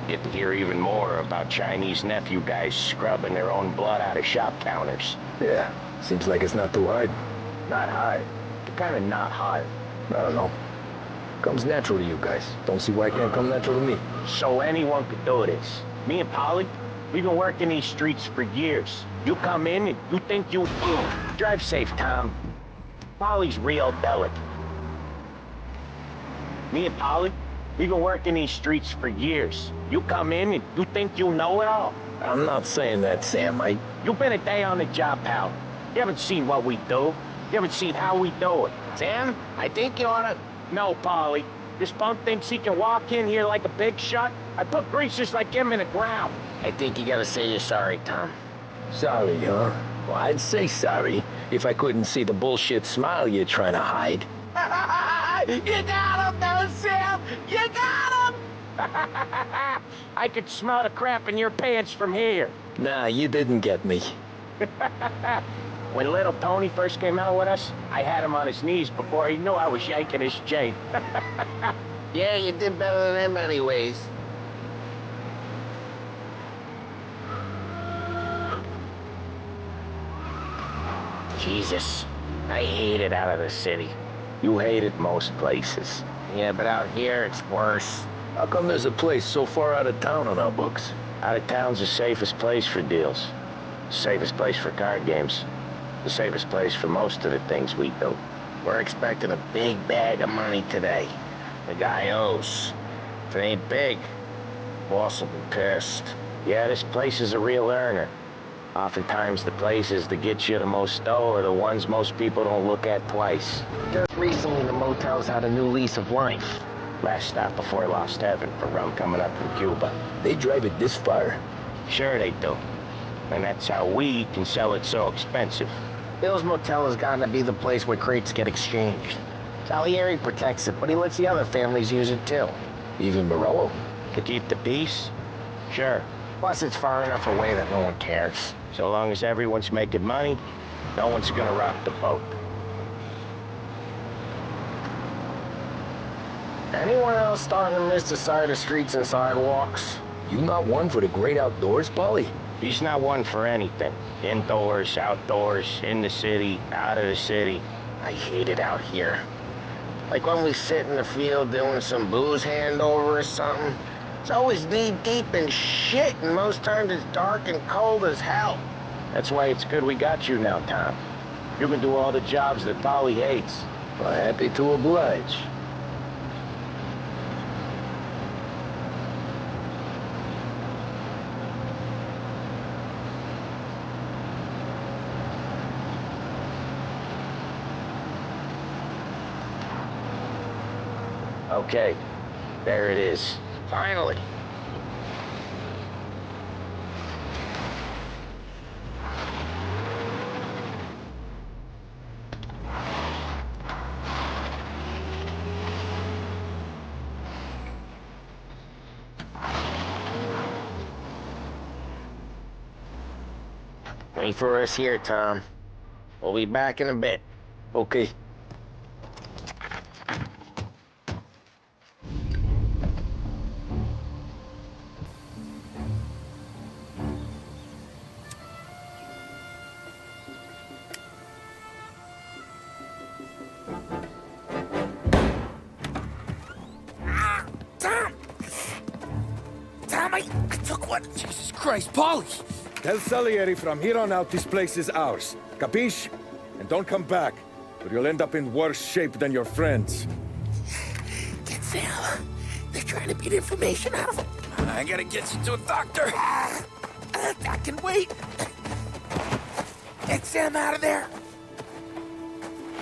Get to hear even more about Chinese nephew guys scrubbing their own blood out of shop counters. Yeah, seems like it's not too hard. Not hard. Kinda not hard. I don't know. Comes natural to you guys. Don't see why it can't come natural to me. So anyone could do this. Me and Polly, we've been working these streets for years. You come in and you think you... Drive safe, Tom. Polly's real delicate. Me and Polly, we've been working these streets for years. You come in and you think you know it all. I'm not saying that, Sam. You've been a day on the job, pal. You haven't seen what we do. You haven't seen how we do it. Sam, I think you oughta... No, Polly. This bum thinks he can walk in here like a big shot. I put greasers like him in the ground. I think you gotta say you're sorry, Tom. Sorry, huh? Well, I'd say sorry if I couldn't see the bullshit smile you're trying to hide. You got him, though, Sam! You got him! I could smell the crap in your pants from here. Nah, you didn't get me. When little Tony first came out with us, I had him on his knees before he knew I was yanking his chain. Yeah, you did better than him anyways. Jesus, I hate it out of the city. You hate it most places. Yeah, but out here, it's worse. How come there's a place so far out of town on our books? Out of town's the safest place for deals. Safest place for card games. The safest place for most of the things we do. We're expecting a big bag of money today. The guy owes. If it ain't big, boss will be pissed. Yeah, this place is a real earner. Oftentimes the places that get you the most dough are the ones most people don't look at twice. Just recently, the motel's had a new lease of life. Last stop before Lost Heaven for rum coming up from Cuba. They drive it this far? Sure they do. And that's how we can sell it so expensive. Bill's motel has gotten to be the place where crates get exchanged. Salieri protects it, but he lets the other families use it too. Even Morello? To keep the peace? Sure. Plus, it's far enough away that no one cares. So long as everyone's making money, no one's gonna rock the boat. Anyone else starting to miss the side of streets and sidewalks? You not one for the great outdoors, Polly? He's not one for anything. Indoors, outdoors, in the city, out of the city. I hate it out here. Like when we sit in the field doing some booze handover or something. It's always knee-deep in shit, and most times it's dark and cold as hell. That's why it's good we got you now, Tom. You can do all the jobs that Polly hates. Well, happy to oblige. Okay, there it is. Finally. Wait for us here, Tom. We'll be back in a bit. Okay. I took one. Jesus Christ, Polly! Tell Salieri from here on out this place is ours. Capiche? And don't come back. or you'll end up in worse shape than your friends. Get Sam. They're trying to beat information out of him. I gotta get you to a doctor. I can wait. Get Sam out of there.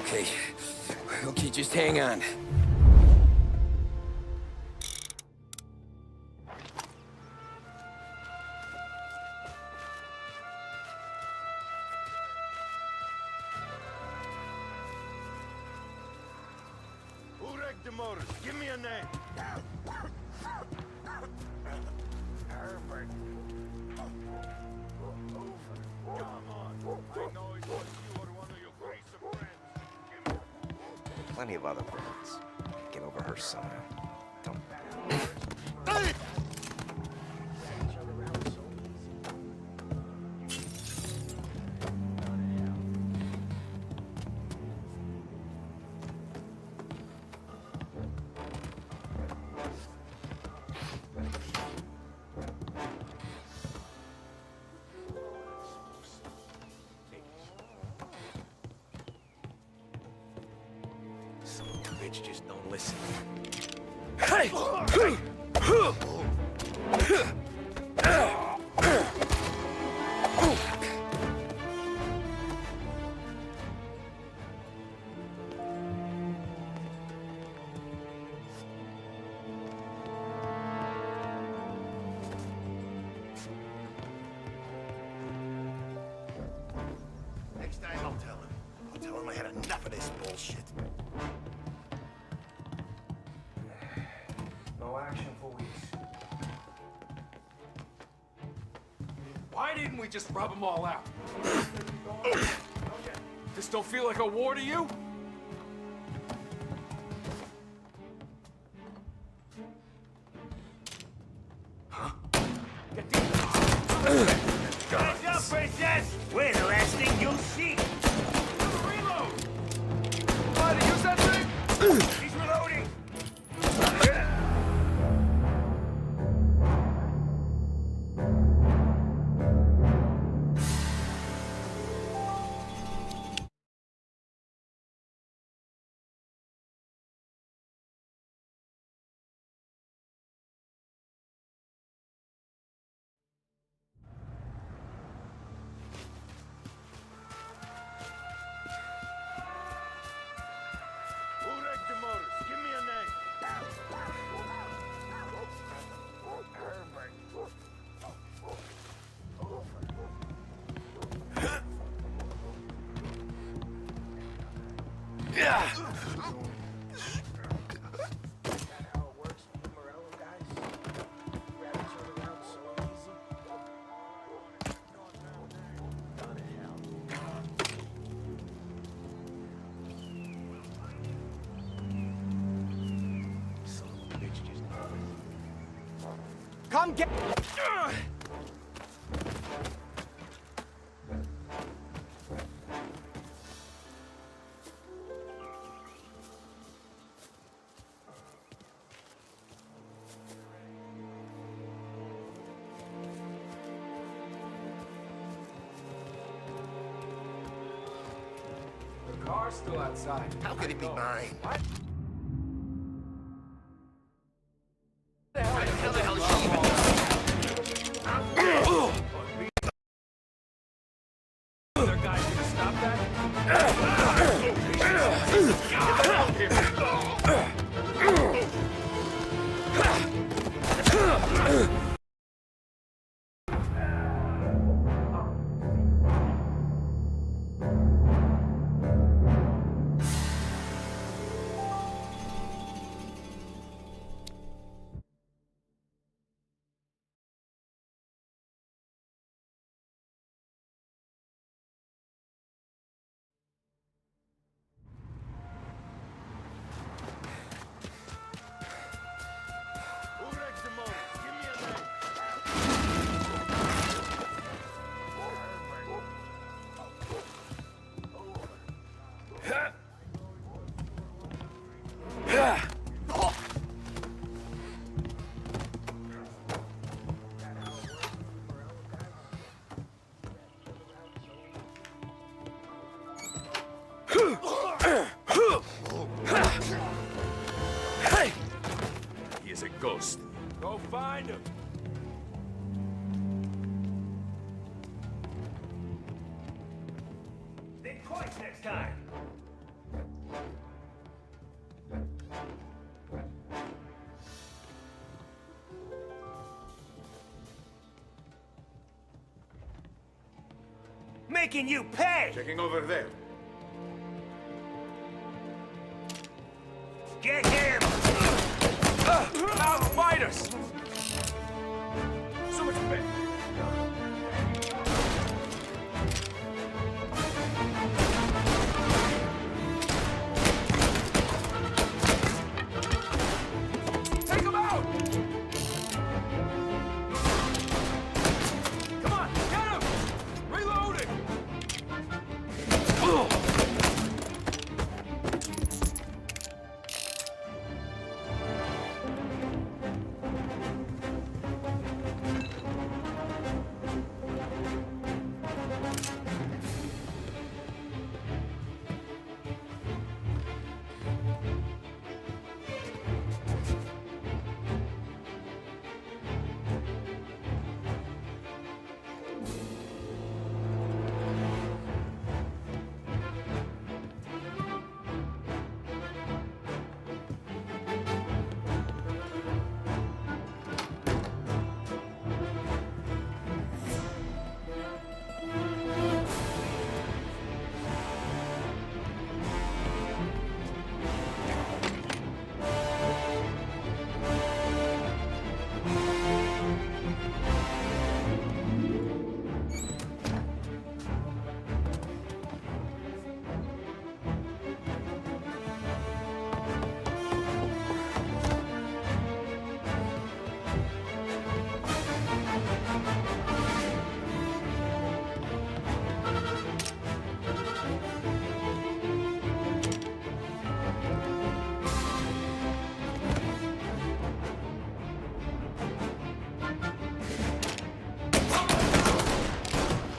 Okay. Okay, just hang on. Who wrecked the motors? Give me a name. Herbert. Come on. I know it was you or one of your greaser friends. Plenty of other bullets. Get over her somehow. Don't. Some bitch just don't listen. Hey! Next time I'll tell him. I'll tell him I had enough of this bullshit. No action for weeks. Why didn't we just rub them all out? This don't feel like a war to you? Hands up, princess! We're the last thing you'll see. Reload! Why to use that thing? He's reloading. Who wrecked the motors? Give me a name. Come get... The car's still outside. How could it be mine? What? How the hell is she even? Other guys gonna stop that? Who wrecked the motors? Give me a name. ghost. Go find him. Think twice next time. Making you pay! Checking over there. Get him! Outfighters! So much better. Take him out! Come on, get him! Reloading!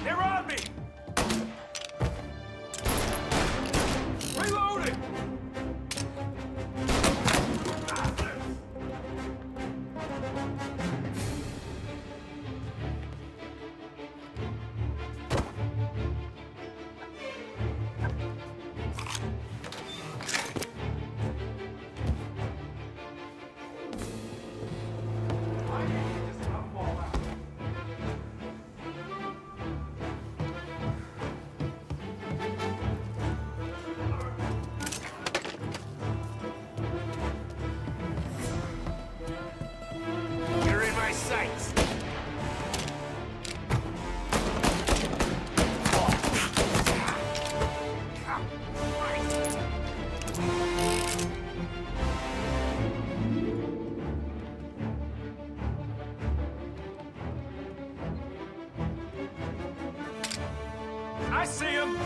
They're on me! Reloading! You're in my sights! I see him!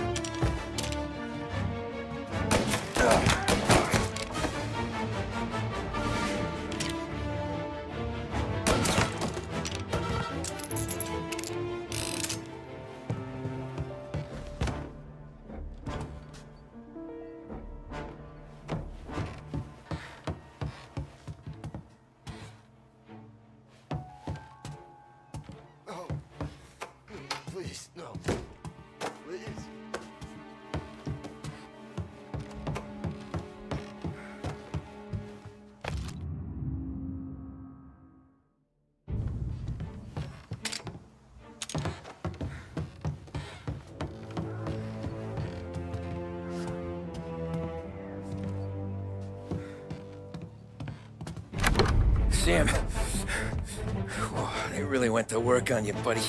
Oh, please, no. Please. Sam. Whoa, they really went to work on you, buddy.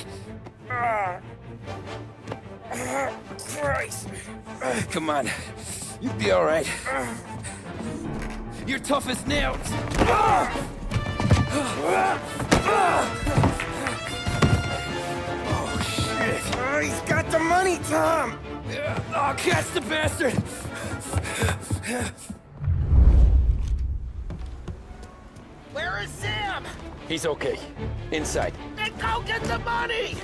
Christ. Come on. You'll be all right. You're tough as nails. Oh, shit. He's got the money, Tom. Oh, catch the bastard. Where is Sam? He's okay. Inside. Then go get the money!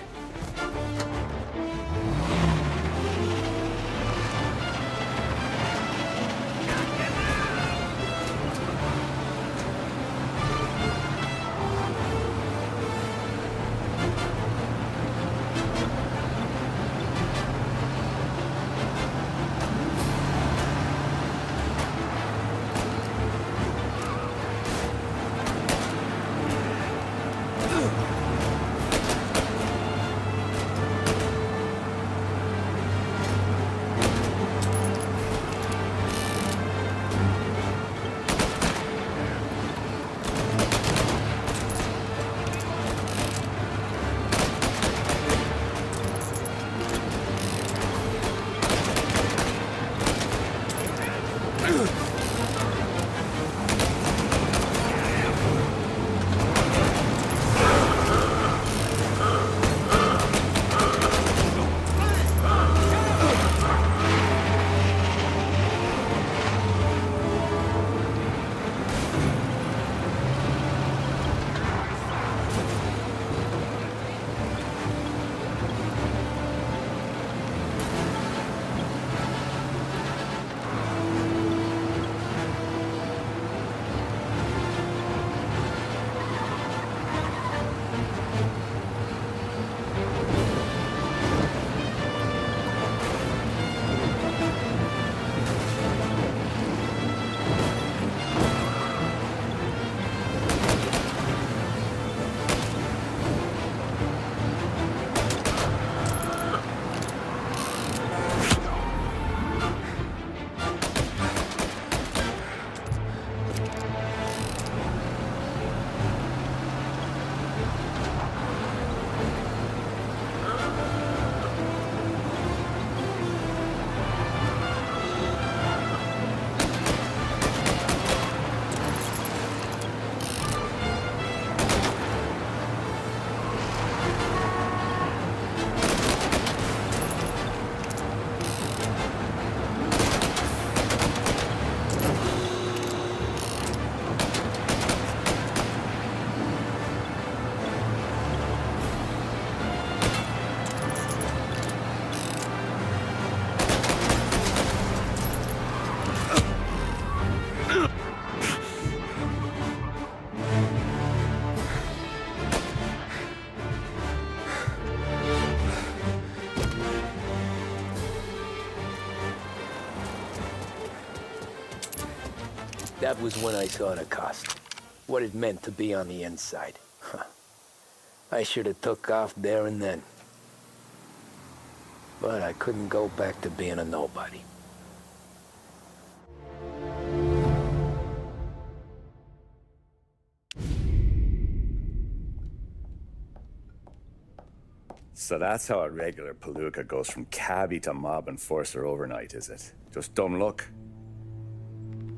That was when I saw the cost. What it meant to be on the inside. Huh. I should have took off there and then. But I couldn't go back to being a nobody. So that's how a regular palooka goes from cabbie to mob enforcer overnight, is it? Just dumb luck?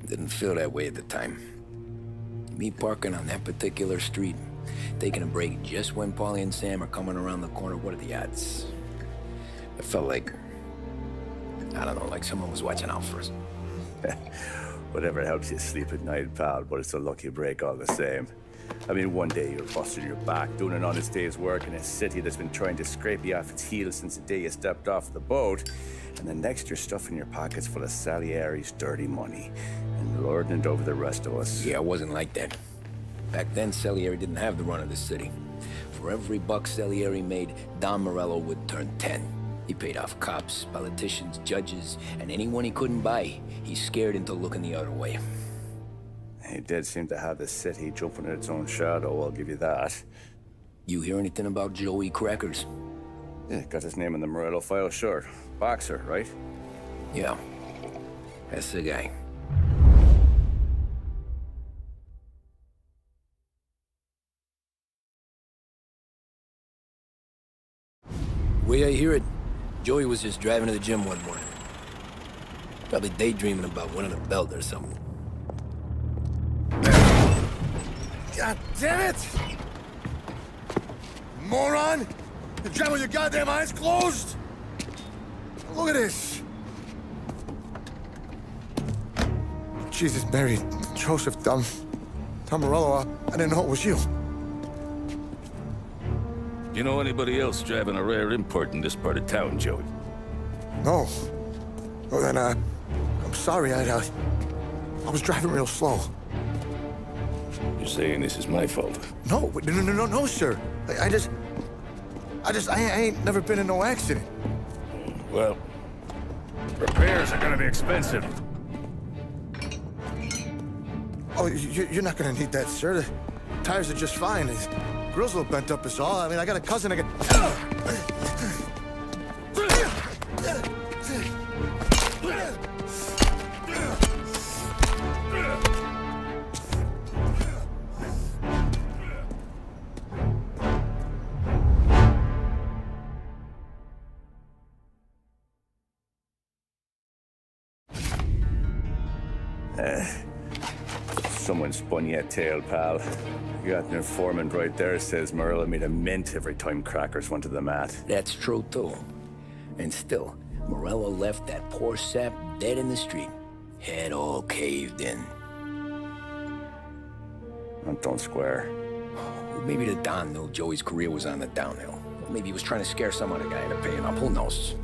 Didn't feel that way at the time. Me parking on that particular street, taking a break just when Paulie and Sam are coming around the corner, what are the odds? It felt like, I don't know, like someone was watching out for us. Whatever helps you sleep at night, pal, but it's a lucky break all the same. I mean, one day you're busting your back, doing an honest day's work in a city that's been trying to scrape you off its heels since the day you stepped off the boat, and the next you're stuffing your pockets full of Salieri's dirty money and lording it over the rest of us. Yeah, it wasn't like that. Back then, Salieri didn't have the run of the city. For every buck Salieri made, Don Morello would turn 10. He paid off cops, politicians, judges, and anyone he couldn't buy, he scared into looking the other way. He did seem to have the city jumping in its own shadow, I'll give you that. You hear anything about Joey Crackers? Yeah, got his name in the Morello file, sure. Boxer, right? Yeah, that's the guy. Way I hear it, Joey was just driving to the gym one morning. Probably daydreaming about winning a belt or something. God damn it! Moron! You're driving with your goddamn eyes closed? Look at this! Jesus, Mary, Joseph, Tom Morello, I didn't know it was you. You know anybody else driving a rare import in this part of town, Joey? No. Well, then, I'm sorry, I was driving real slow. You're saying this is my fault? No, sir. I ain't never been in no accident. Well, repairs are gonna be expensive. Oh, you're not gonna need that, sir. The tires are just fine. The grill's a little bent up is all. I mean, I got a cousin I can... Someone spun you a tale, pal. You got an informant right there says Morello made a mint every time Crackers went to the mat. That's true, too. And still, Morello left that poor sap dead in the street. Head all caved in. Don't square. Maybe the Don knew Joey's career was on the downhill. Maybe he was trying to scare some other guy into paying up. Who knows?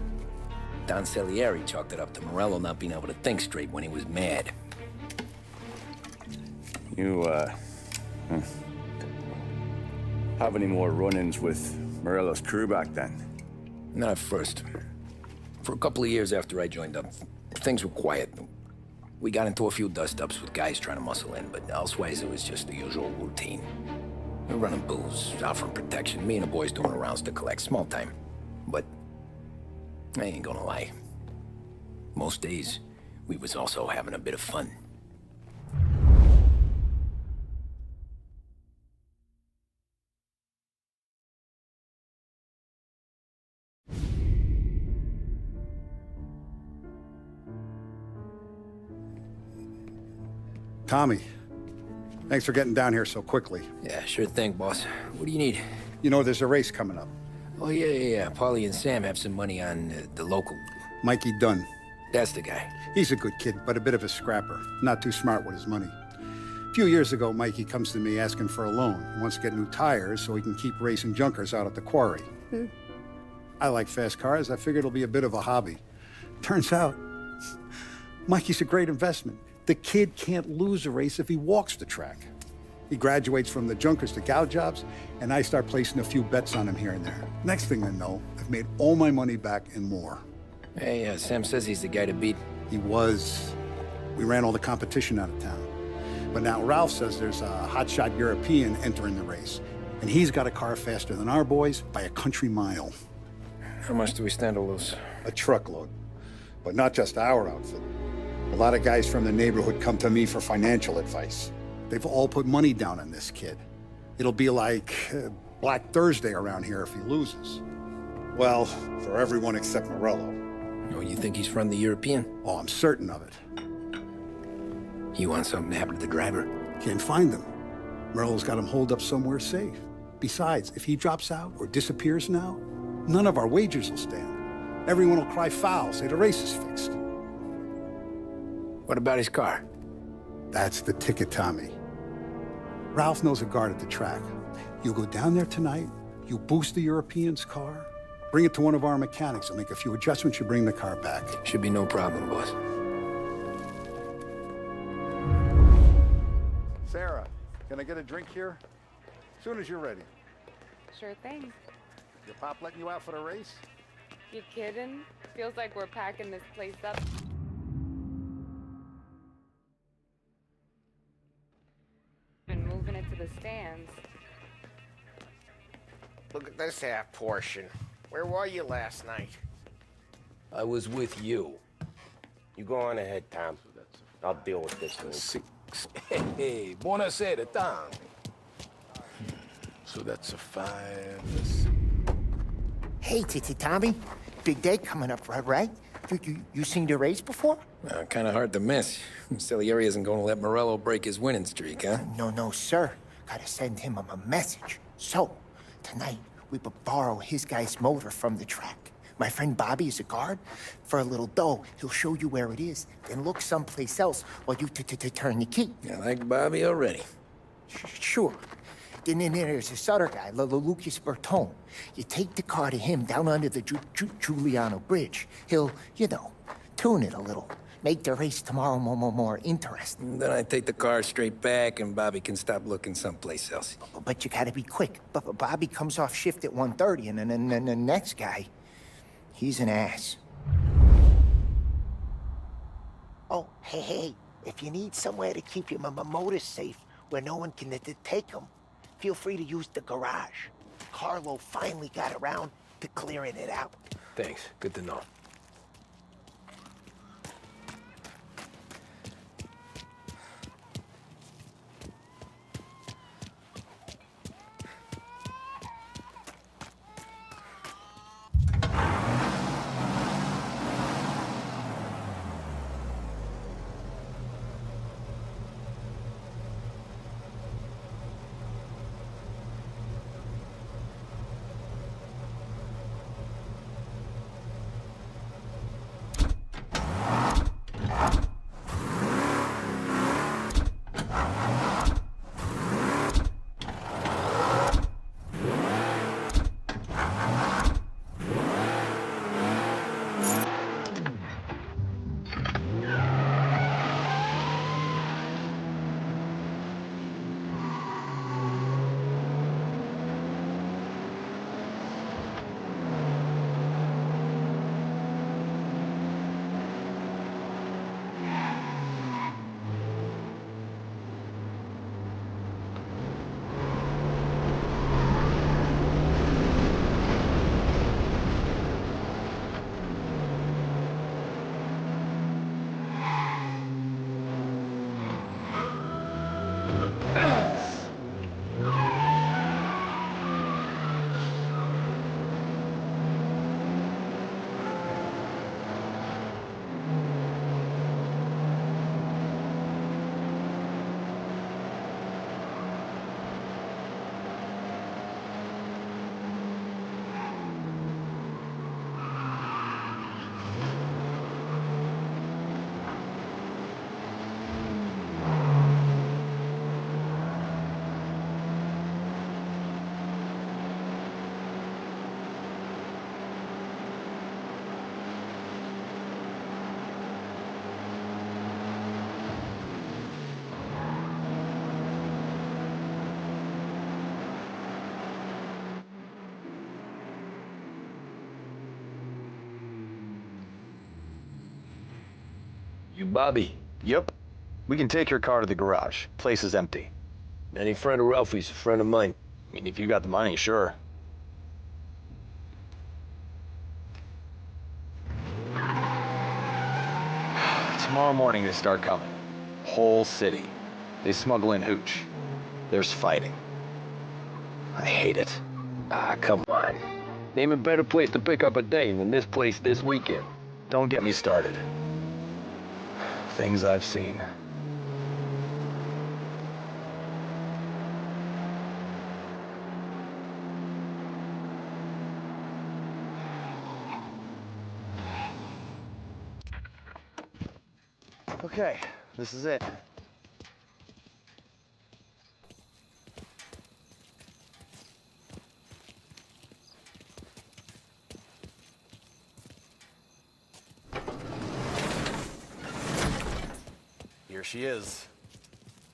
Don Salieri chalked it up to Morello not being able to think straight when he was mad. You, have any more run-ins with Morello's crew back then? Not at first. For a couple of years after I joined up, things were quiet. We got into a few dust-ups with guys trying to muscle in, but elsewise it was just the usual routine. We were running booze, offering protection, me and the boys doing the rounds to collect, small time. But I ain't gonna lie. Most days, we was also having a bit of fun. Tommy, thanks for getting down here so quickly. Yeah, sure thing, boss. What do you need? You know, there's a race coming up. Oh, yeah. Paulie and Sam have some money on the local... Mikey Dunn. That's the guy. He's a good kid, but a bit of a scrapper. Not too smart with his money. A few years ago, Mikey comes to me asking for a loan. He wants to get new tires so he can keep racing junkers out at the quarry. I like fast cars. I figured it'll be a bit of a hobby. Turns out, Mikey's a great investment. The kid can't lose a race if he walks the track. He graduates from the junkers to gal jobs, and I start placing a few bets on him here and there. Next thing I know, I've made all my money back and more. Hey, Sam says he's the guy to beat. He was. We ran all the competition out of town. But now Ralph says there's a hotshot European entering the race. And he's got a car faster than our boys by a country mile. How much do we stand to lose? A truckload. But not just our outfit. A lot of guys from the neighborhood come to me for financial advice. They've all put money down on this kid. It'll be like Black Thursday around here if he loses. Well, for everyone except Morello. Oh, you think he's from the European? Oh, I'm certain of it. You want something to happen to the driver? Can't find him. Morello's got him holed up somewhere safe. Besides, if he drops out or disappears now, none of our wagers will stand. Everyone will cry foul, say the race is fixed. What about his car? That's the ticket, Tommy. Ralph knows a guard at the track. You go down there tonight, you boost the European's car, bring it to one of our mechanics, and make a few adjustments, you bring the car back. Should be no problem, boss. Sarah, can I get a drink here? As soon as you're ready. Sure thing. Your pop letting you out for the race? You kidding? Feels like we're packing this place up. And moving it to the stands. Look at this half portion. Where were you last night? I was with you. You go on ahead, Tom. I'll deal with this one. Hey, buonasera, Tom. So that's a 5. Let's see. Hey, Tommy. Big day coming up, right? You seen the race before? Kind of hard to miss. Salieri isn't going to let Morello break his winning streak, huh? No, sir. Gotta send him a message. So, tonight, we borrow his guy's motor from the track. My friend Bobby is a guard. For a little dough, he'll show you where it is, then look someplace else while you turn the key. I like Bobby already. Sure. Then there's this other guy, Lucas Bertone. You take the car to him down under the Giuliano Bridge. He'll, tune it a little. Make the race tomorrow more interesting. Then I take the car straight back and Bobby can stop looking someplace else. But you gotta be quick. But Bobby comes off shift at 1:30, and then the next guy, he's an ass. Oh, hey, if you need somewhere to keep your motor safe where no one can take them, feel free to use the garage. Carlo finally got around to clearing it out. Thanks. Good to know. You Bobby? Yep. We can take your car to the garage. Place is empty. Any friend of Ralphie's a friend of mine. I mean, if you got the money, sure. Tomorrow morning they start coming. Whole city. They smuggle in hooch. There's fighting. I hate it. Ah, come on. Name a better place to pick up a date than this place this weekend. Don't get me started. Things I've seen. Okay, this is it. Here she is.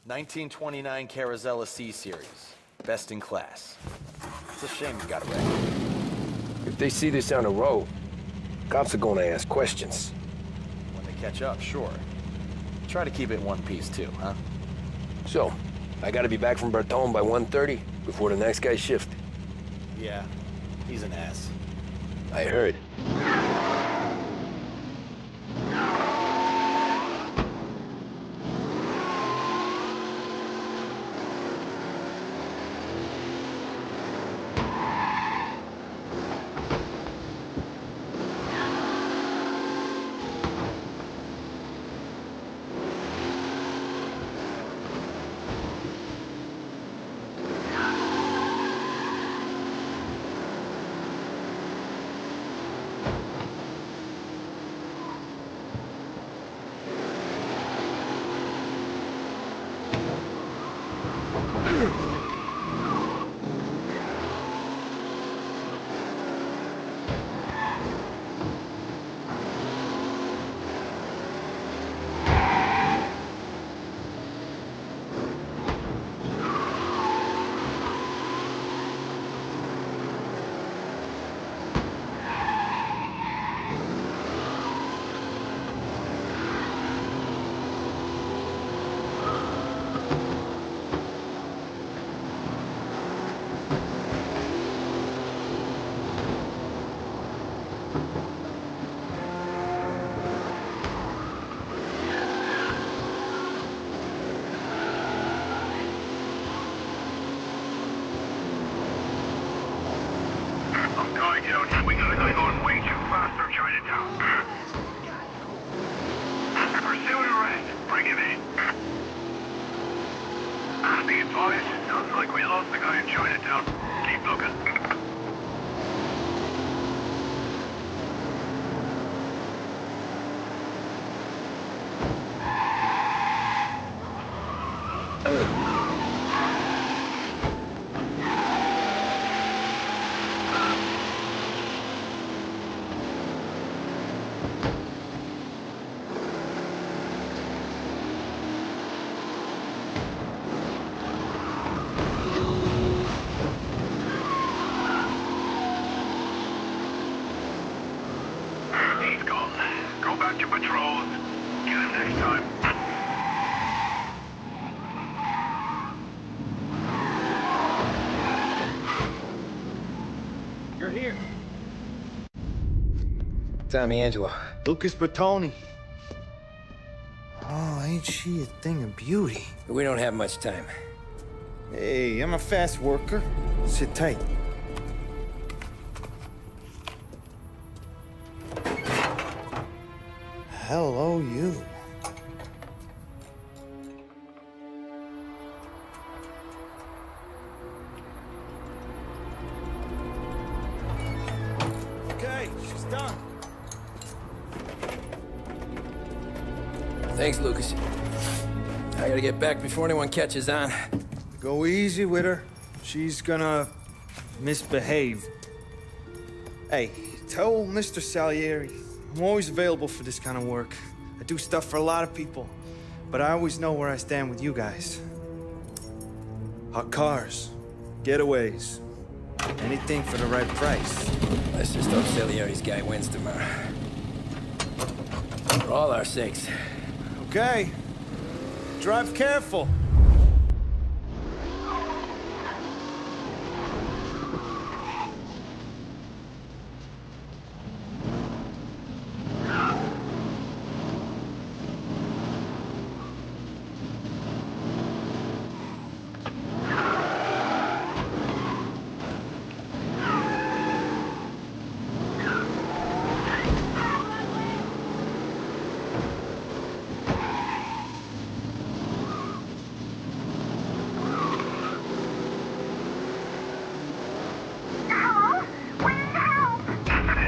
1929 Carazella C Series. Best in class. It's a shame you got it wrecked. If they see this on the road, cops are gonna ask questions. When they catch up, sure. Try to keep it in one piece too, huh? So, I gotta be back from Bertone by 1:30 before the next guy's shift. Yeah, he's an ass. I heard. We got a guy going way too fast through Chinatown. Pursue and arrest. Bring him in. Be advised, sounds like we lost the guy in Chinatown. Keep looking. He's gone. Go back to patrols. Get him next time. You're here. Tommy Angelo. Lucas Bertoni. Oh, ain't she a thing of beauty? We don't have much time. Hey, I'm a fast worker. Sit tight. Hello, you. Okay, she's done. Thanks, Lucas. I gotta get back before anyone catches on. Go easy with her. She's gonna misbehave. Hey, tell Mr. Salieri I'm always available for this kind of work. I do stuff for a lot of people, but I always know where I stand with you guys. Hot cars, getaways, anything for the right price. Let's just hope Salieri's guy wins tomorrow. For all our sakes. Okay. Drive careful.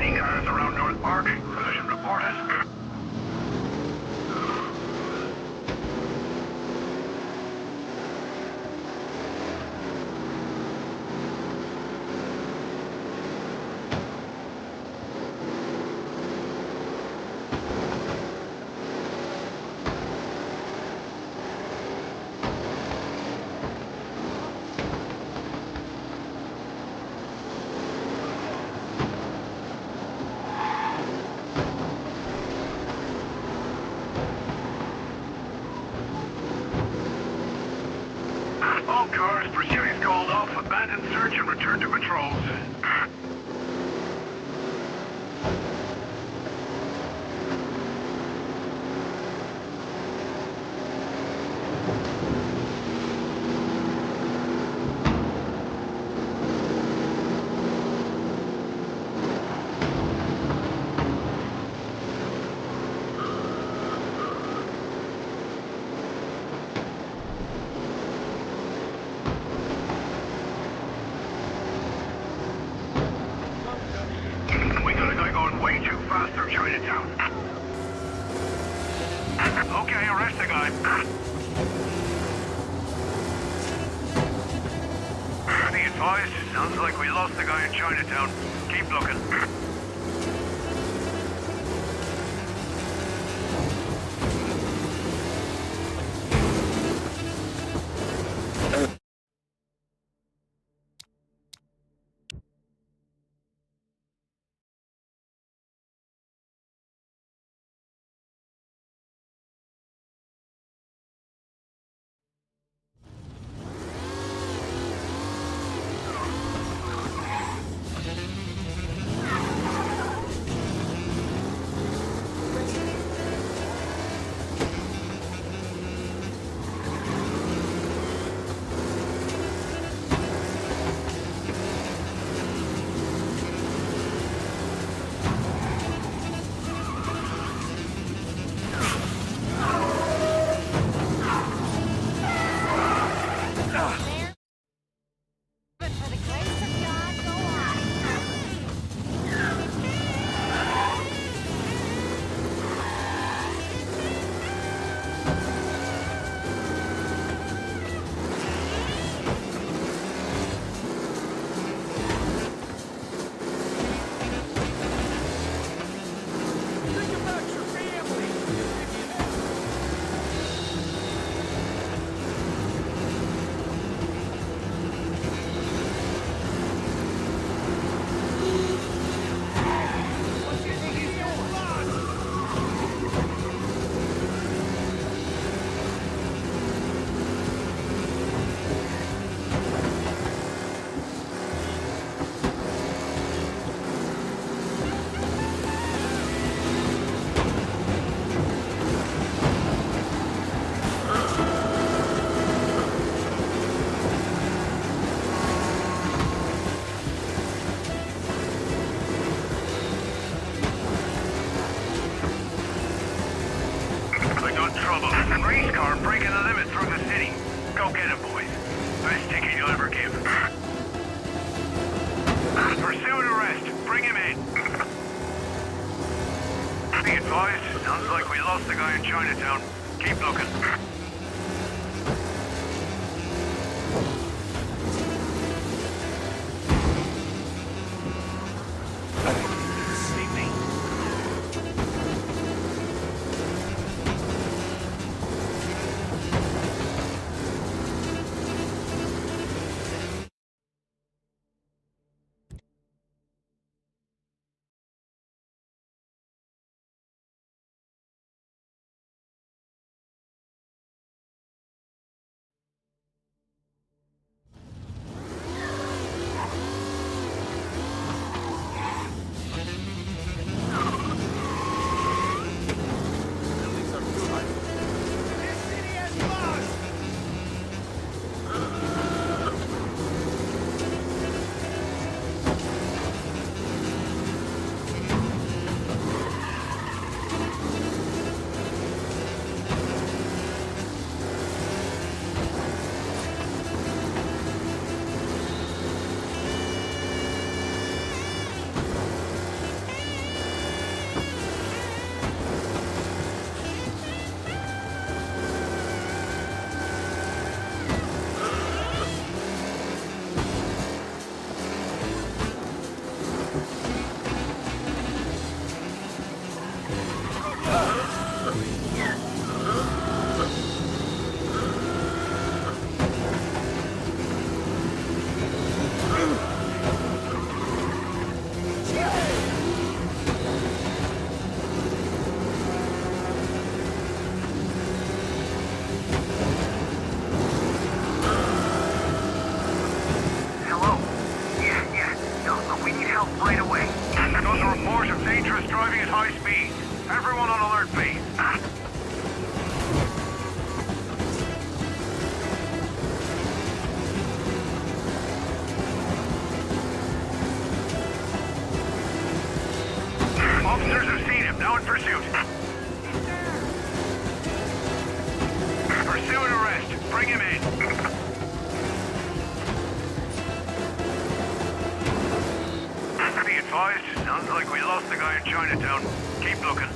Any cars around North Park? Collision reported. All cars, pursuit is called off, abandon search and return to patrols. We got a guy going way too fast through Chinatown. Okay, arrest the guy. Be advised, sounds like we lost the guy in Chinatown. Keep looking. Race car breaking the limit through the city. Go get him, boys. Best ticket you'll ever give. Pursue and arrest. Bring him in. Be advised, sounds like we lost the guy in Chinatown. Keep looking. Hello? Yeah. No, we need help right away. Got a report of dangerous driving at high speed. Everyone on alert, please. Officers have seen him, now in pursuit. Pursue and arrest. Bring him in. Be advised, sounds like we lost the guy in Chinatown. Keep looking.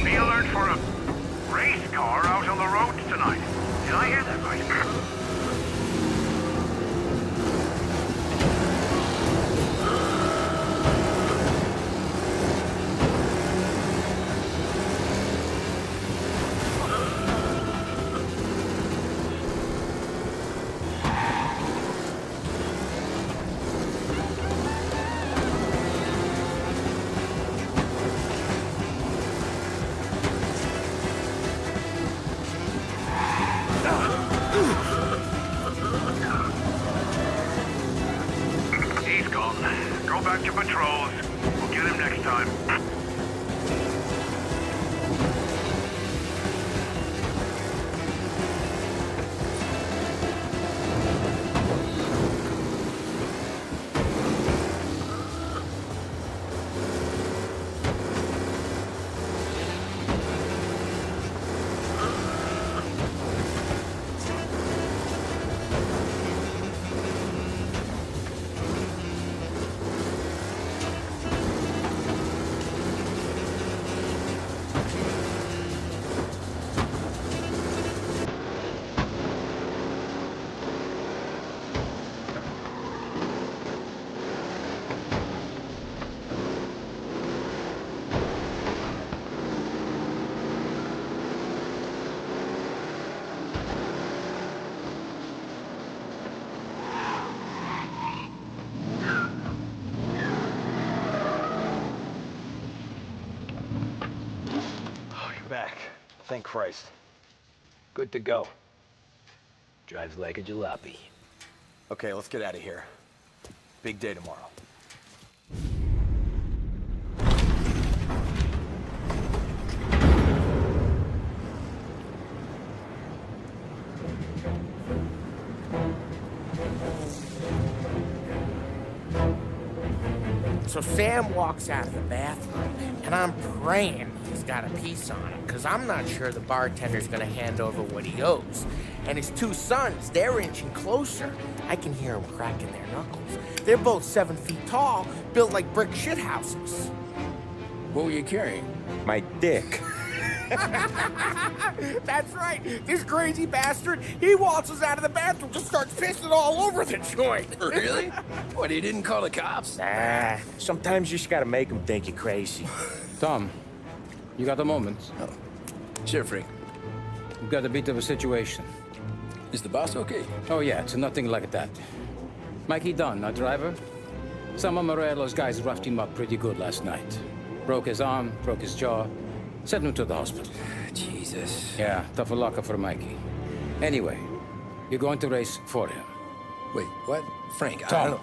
Be alert for a race car out on the road tonight. Did I hear that right? He's gone. Go back to patrols. We'll get him next time. Back. Thank Christ. Good to go. Drives like a jalopy. Okay, let's get out of here. Big day tomorrow. So Sam walks out of the bathroom, and I'm praying he's got a piece on him, because I'm not sure the bartender's gonna hand over what he owes. And his two sons, they're inching closer. I can hear them cracking their knuckles. They're both 7 feet tall, built like brick shithouses. What were you carrying? My dick. That's right. This crazy bastard, he waltzes out of the bathroom, just starts pissing all over the joint. Really? What, he didn't call the cops? Nah, sometimes you just gotta make them think you're crazy. Tom, you got a moment? Oh. Sure, Frank. We've got a bit of a situation. Is the boss okay? Oh, yeah, it's nothing like that. Mikey Dunn, our driver. Some of Morello's guys roughed him up pretty good last night. Broke his arm, broke his jaw, sent him to the hospital. Jesus. Yeah, tough luck for Mikey. Anyway, you're going to race for him. Wait, what? Frank, I Tom, don't...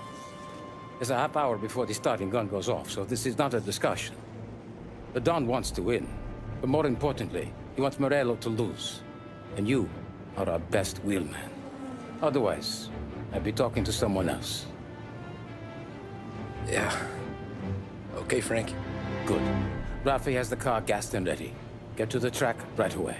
it's a half hour before the starting gun goes off, so this is not a discussion. The Don wants to win, but more importantly, he wants Morello to lose. And you are our best wheelman. Otherwise, I'd be talking to someone else. Yeah. Okay, Frank. Good. Rafi has the car gassed and ready. Get to the track right away.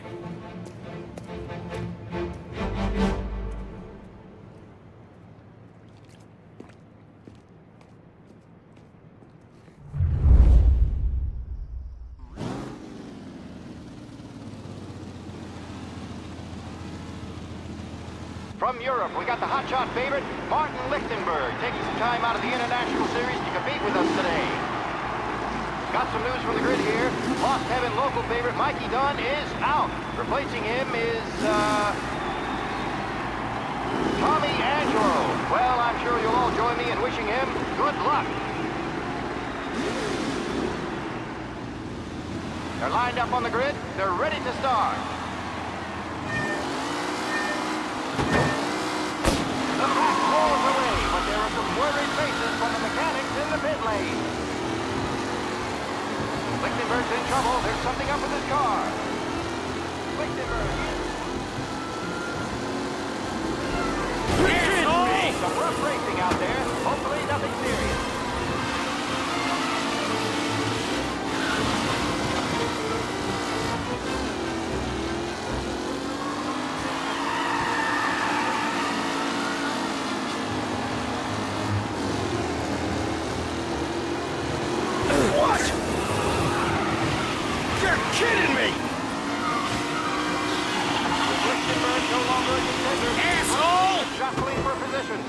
From Europe, we got the hotshot favorite, Martin Lichtenberg, taking some time out of the International Series to compete with us today. Got some news from the grid here. Lost Heaven local favorite Mikey Dunn is out. Replacing him is, Tommy Angelo. Well, I'm sure you'll all join me in wishing him good luck. They're lined up on the grid. They're ready to start. The pack rolls away, but there are some worried faces from the mechanics in the pit lane. Lichtenberg's in trouble. There's something up with his car. Lichtenberg is... Some rough racing out there. Hopefully nothing serious. Kidding me! Lichtenberg no longer a contender. Asshole! Jostling for position.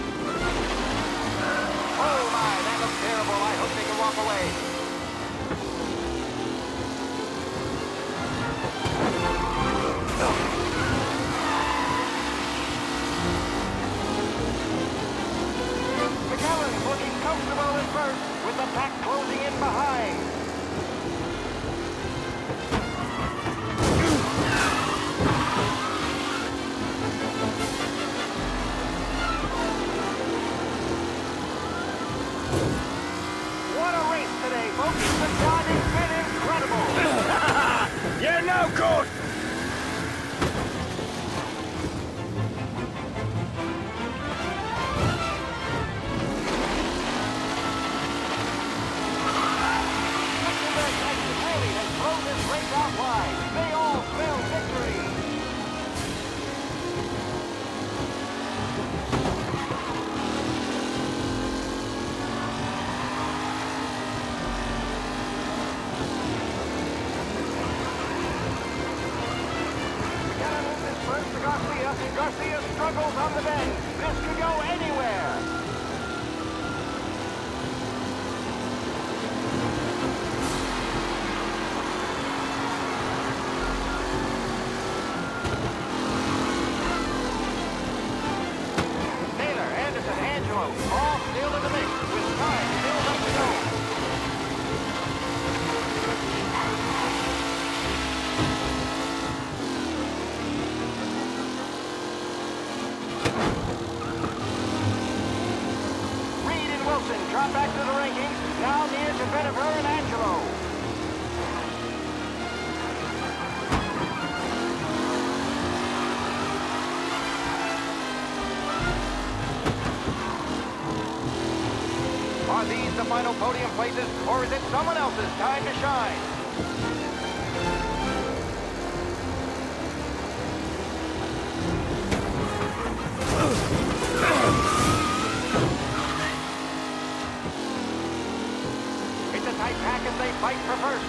Oh my, that looks terrible. I hope they can walk away. McAllen's looking comfortable at first, with the pack closing in behind. What a race today, folks. The driving's been incredible. You're no good! Lichtenberg's exit really has blown this race out wide. They all smell victory. McAllen loses first to Garcia. Garcia struggles on the bend. This could go anywhere. Taylor, Anderson, Angelo, all still in the mix, with time still left to go. Reed and Wilson drop back to the rankings, now near to Benever and Angelo. Are these the final podium places, or is it someone else's time to shine? It's a tight pack as they fight for first.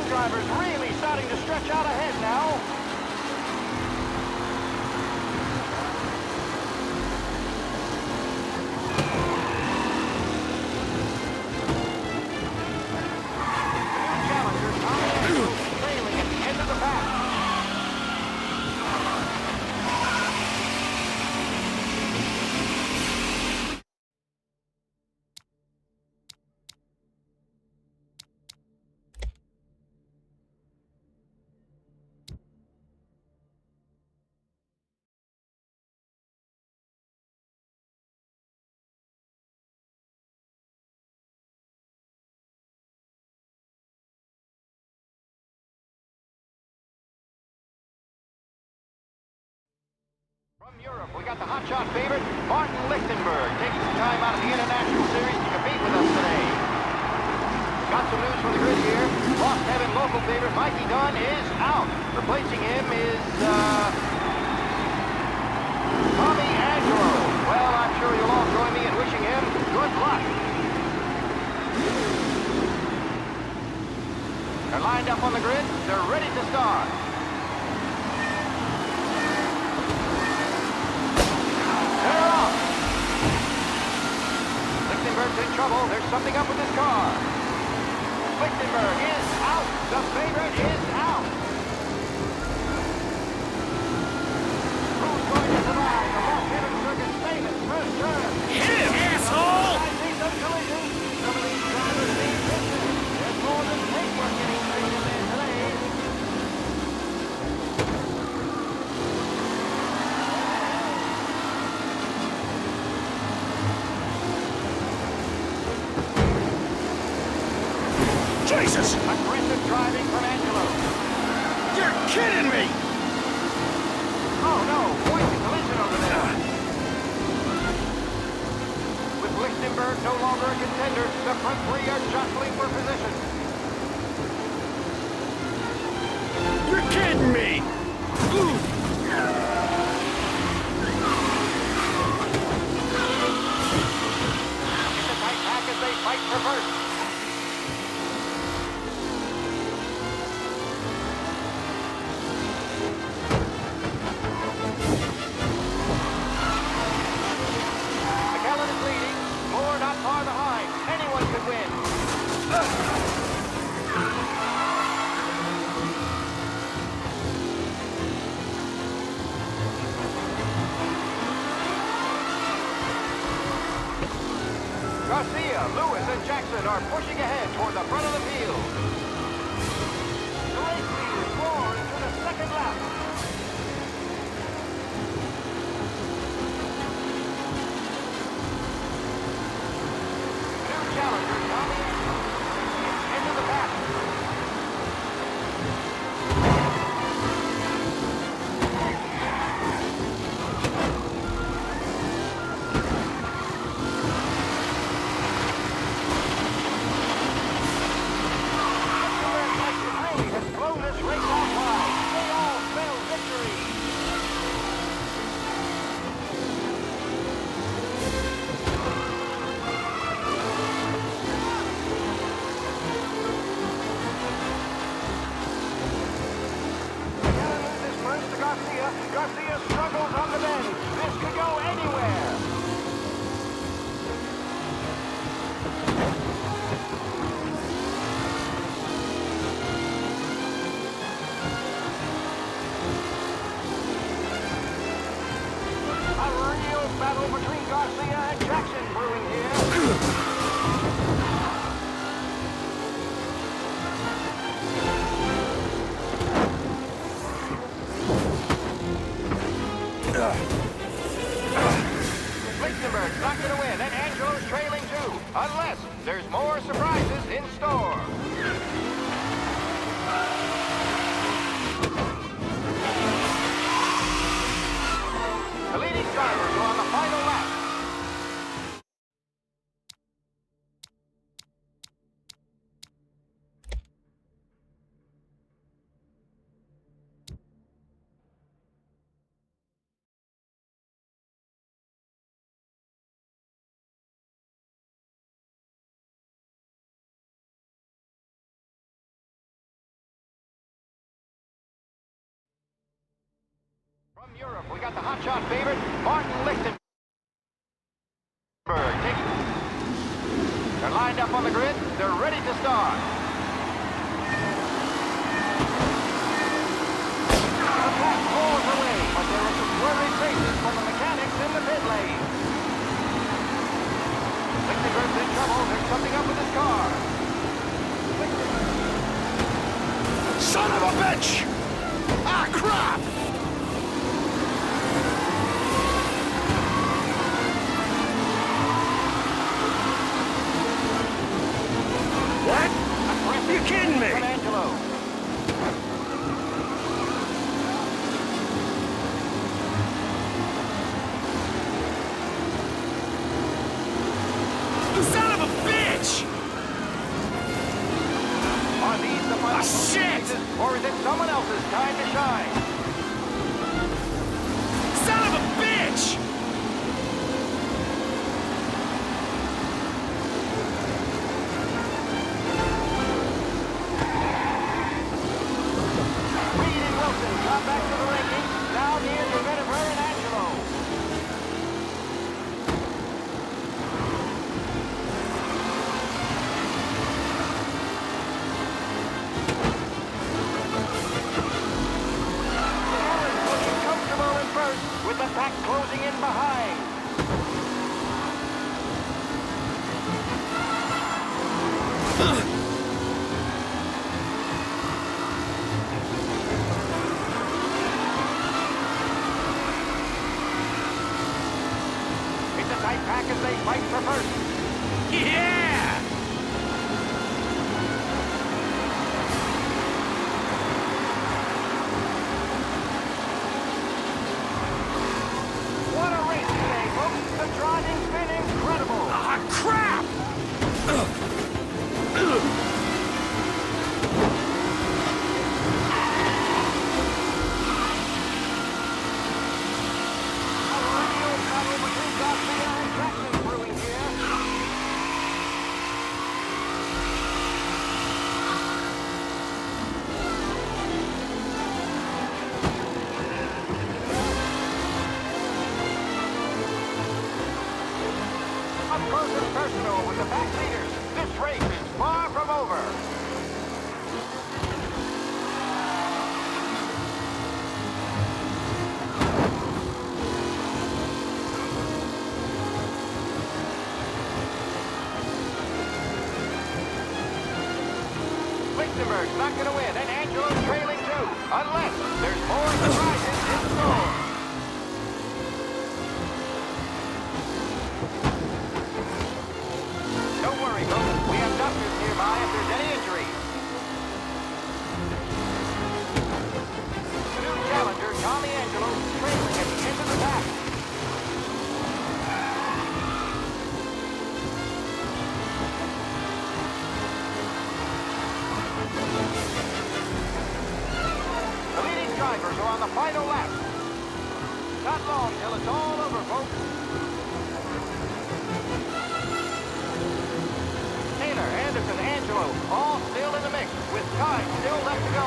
truck driver's really starting to stretch out ahead now. From Europe, we got the hotshot favorite, Martin Lichtenberg, taking some time out of the International Series to compete with us today. Got some news from the grid here. Lost Heaven local favorite, Mikey Dunn, is out. Replacing him is, Tommy Angelo. Well, I'm sure you'll all join me in wishing him good luck. They're lined up on the grid. They're ready to start. Lichtenberg's in trouble. There's something up with his car. Lichtenberg is out. The favorite is out. Who's going to survive the Lost Heaven Circuit's famous first turn? Hit him, asshole! I see some collisions. Some of these drivers need business. There's more than paintwork getting straight in there today. Jesus! Aggressive driving from Angelo. You're kidding me! Oh no, quite a collision over there. With Lichtenberg no longer a contender, the front three are jostling for position. You're kidding me! It's a tight pack as they fight for first. Not far behind. Anyone could win. Garcia, Lewis, and Jackson are pushing ahead toward the front of the field. The race leaders roar into the second lap. Challenger, Tommy into the back. Really has blown this race out wide. They all spell victory. Garcia struggles on the bend. This could go anywhere. A real battle between Garcia and Jackson brewing here. got the hotshot favorite, Martin Lichtenberg. They're lined up on the grid. They're ready to start. The pack pulls away, but there are some worried faces from the mechanics in the pit lane. Lichtenberg's in trouble. There's something up with his car. Son of a bitch! Ah, crap! What? Are you kidding me? Son of a bitch! Are these the final shit! Or is it someone else's time to shine? Son of a bitch! Reed and Wilson got back to the ranking, now near to Vetiver and Angelo. Allen's looking comfortable in first, with the pack closing in behind. It's a tight pack as they fight for first. Yeah! What a race today, folks. The driving's been incredible. Ah, crap! A real battle between Garcia and Jackson brewing here. Up close and personal with the back leaders. This race is far from over. Lichtenberg's not going to win, and Angelo's trailing too, unless there's more surprises in store. Don't worry, folks. We have doctors nearby if there's any injuries. The new challenger, Tommy Angelo, trailing at the end of the pack. The leading drivers are on the final lap. Not long till it's all over, folks. Taylor, Anderson, Angelo, all still in the mix, with time still left to go.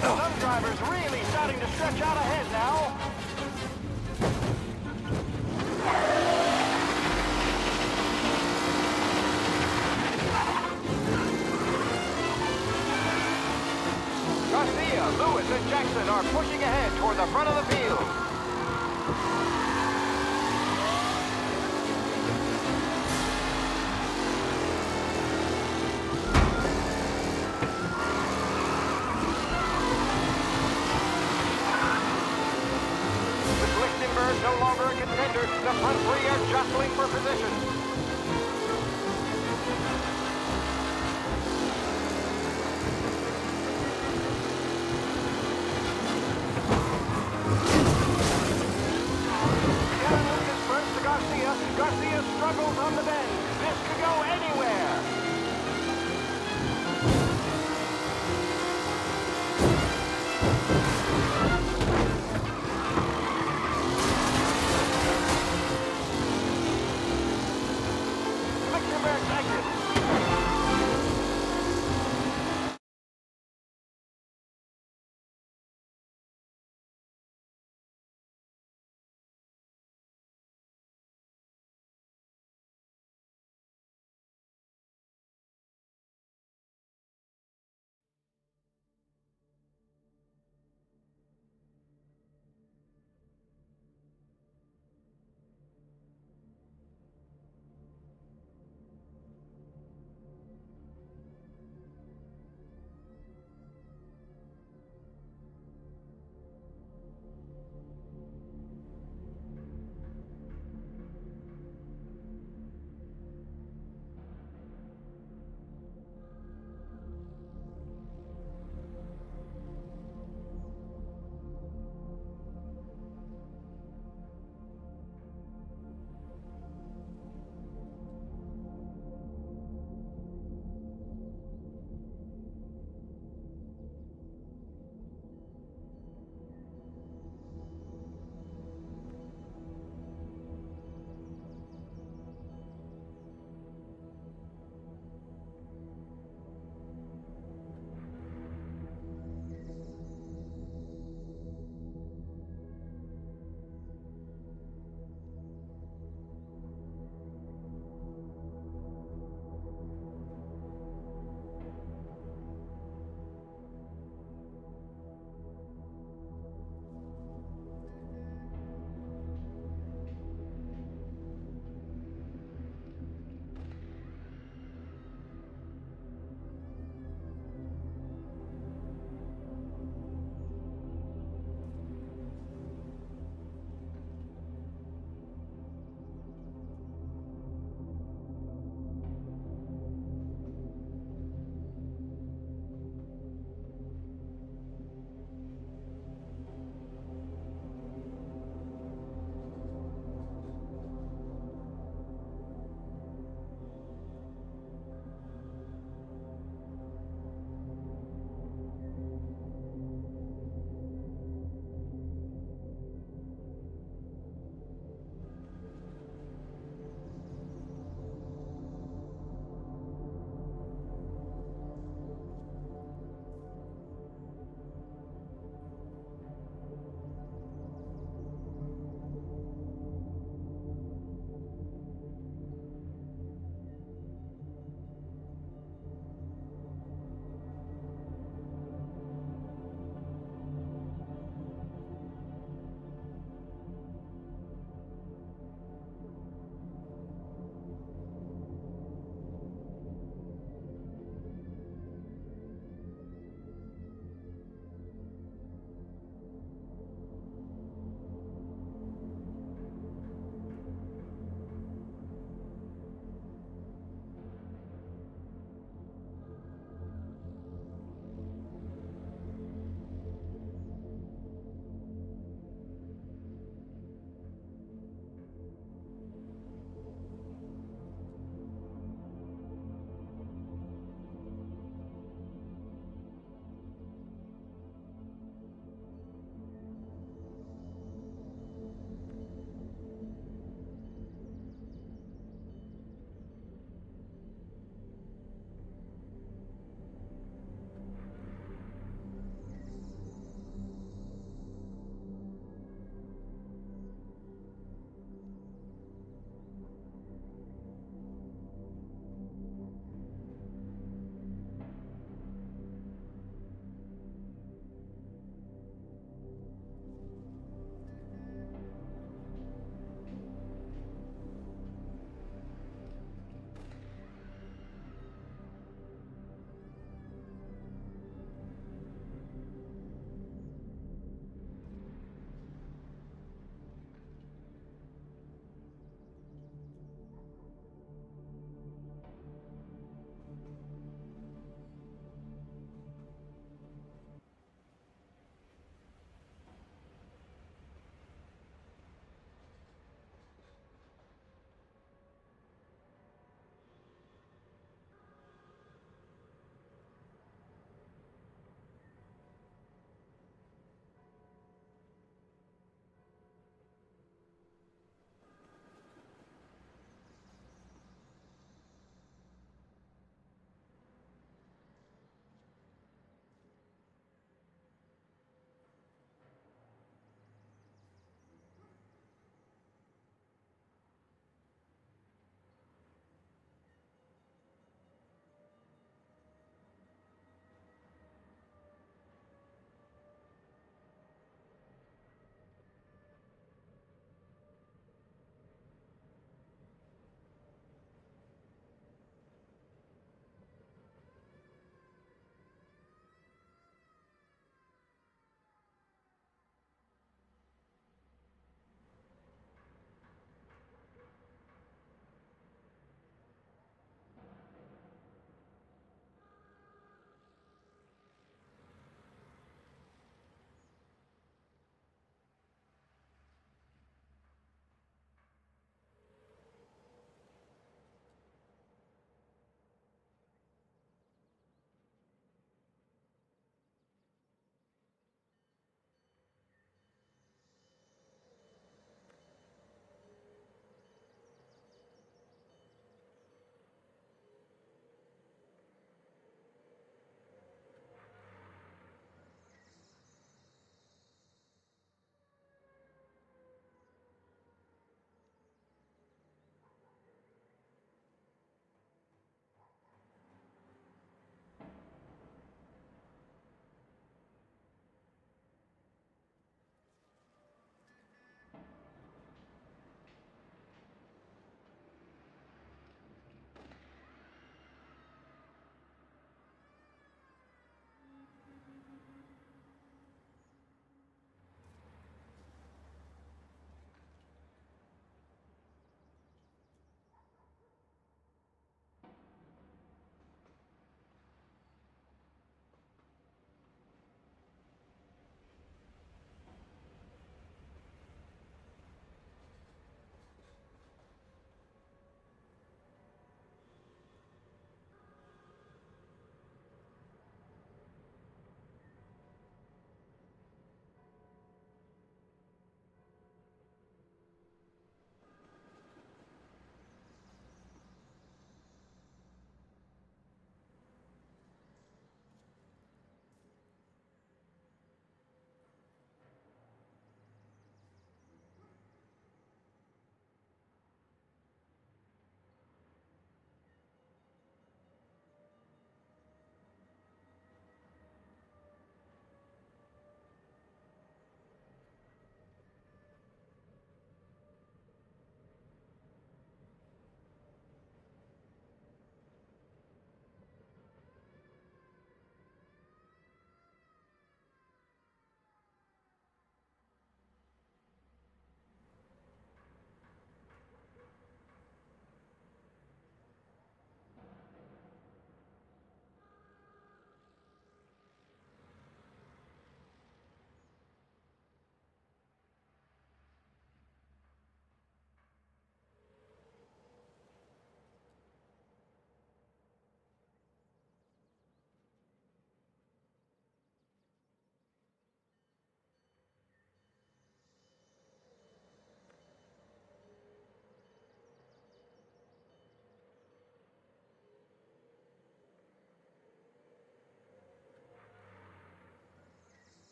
Some drivers really starting to stretch out ahead now. Garcia, Lewis, and Jackson are pushing ahead toward the front of the field. With Lichtenberg no longer a contender, the front three are jostling for position. Garcia struggles on the bend. This could go anywhere.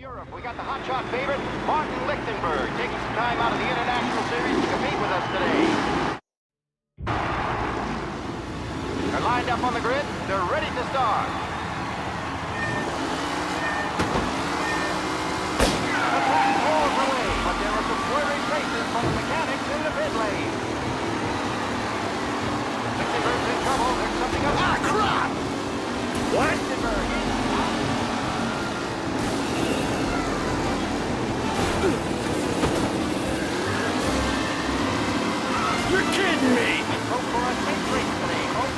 Europe, we got the hotshot favorite, Martin Lichtenberg, taking some time out of the International Series to compete with us today. They're lined up on the grid. They're ready to start. The track rolls away, but there are some swerving races from the mechanics in the pit lane. Lichtenberg's in trouble. There's something up. Ah, crap! What? Lichtenberg is... You're kidding me! Hope for a safe race today, folks.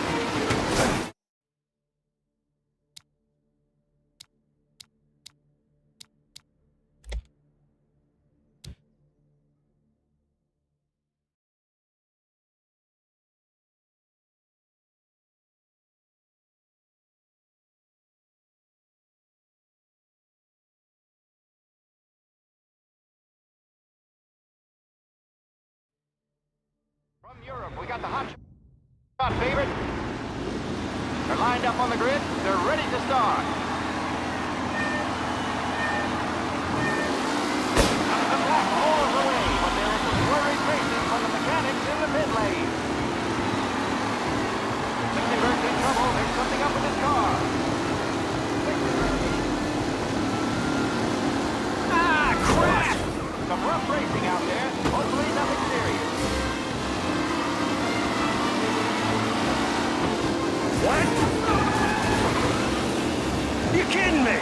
From Europe, we got the hotshot favorite. They're lined up on the grid. They're ready to start. The track rolls away, but there are some worried faces from the mechanics in the pit lane. Lichtenberg's in trouble. There's something up with his car. Ah, crap! Some rough racing out there. Hopefully nothing serious. What? You kidding me?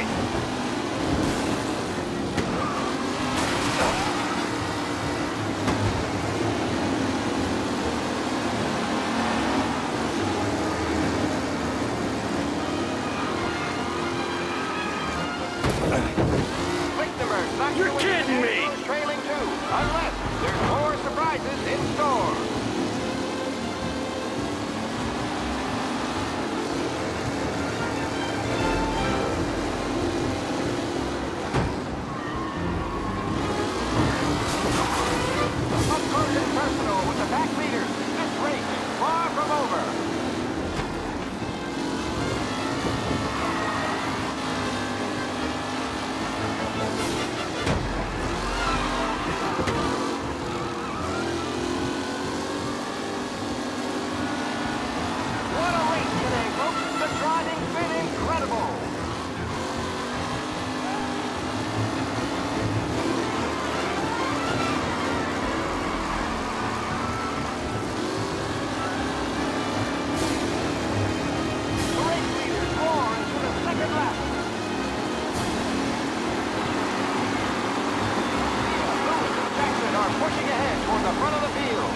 Lichtenberg's not You're going kidding me! Who's trailing too, unless there's more surprises in store. Up close and personal with the back leaders. This race is far from over. What a race today, folks. The driving's been incredible. The race leaders roar into the second lap. Lewis and Jackson are pushing ahead toward the front of the field.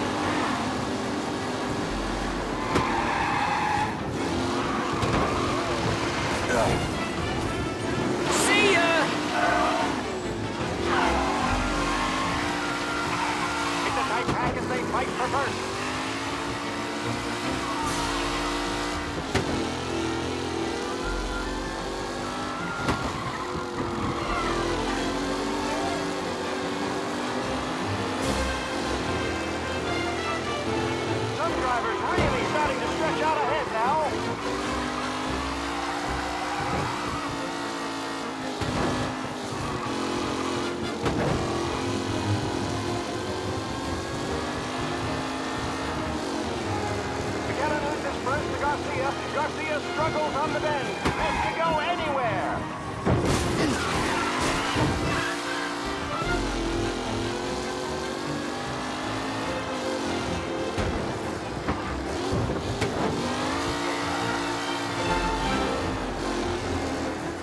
See ya! It's a tight pack as they fight for first. Some drivers really starting to stretch out ahead now. McKenna loses first to Garcia. Garcia struggles on the bend. Has to go anywhere.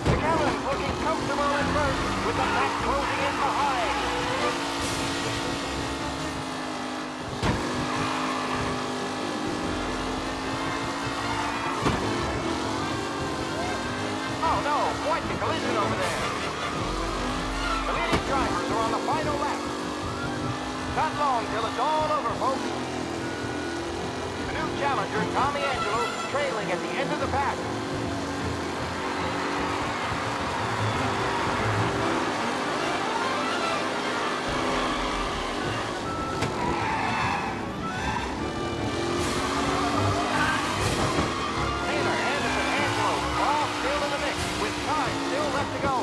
McKellen's looking comfortable at first with the pack closing in behind. Oh no, quite the collision over there. The leading drivers are on the final lap. Not long till it's all over, folks. The new challenger, Tommy Angelo, trailing at the end of the pack. Taylor, Anderson, Angelo, all still in the mix with time still left to go.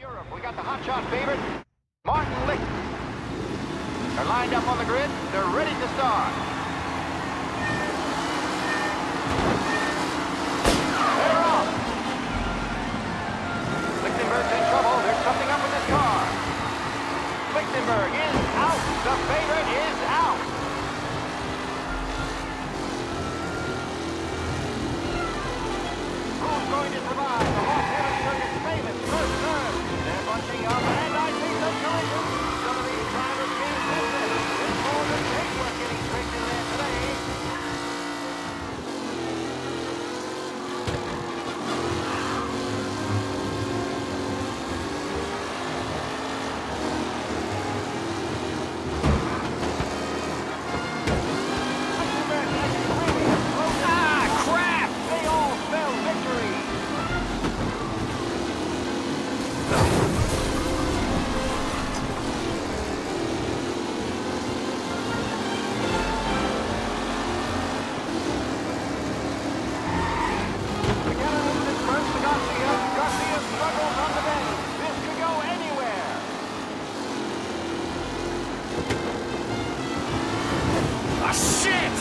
Europe, we got the hotshot favorite, Martin Licht. They're lined up on the grid. They're ready to start. They're off. Lichtenberg's in trouble. There's something up with this car. Lichtenberg is out. The favorite is out. Who's going to survive the Los Angeles famous first turn? They're bunching up, and I think the collision. Some of these drivers being business. It's more than paintwork getting tricked in there today. Ah, crap! They all spell victory. Garcia struggles on the bend. This could go anywhere. Ah, shit!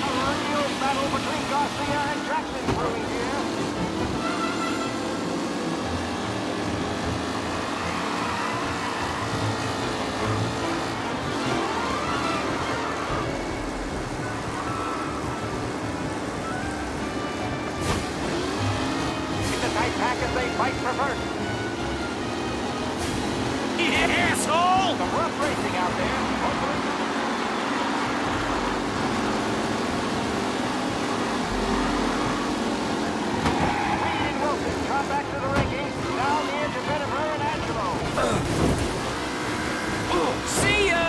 A real battle between Garcia and Jackson brewing here. Pack as they fight for first. Yeah, asshole! Some rough racing out there. Reed and Wilson come back to the rankings. Now near to Jennifer and Angelo. See ya!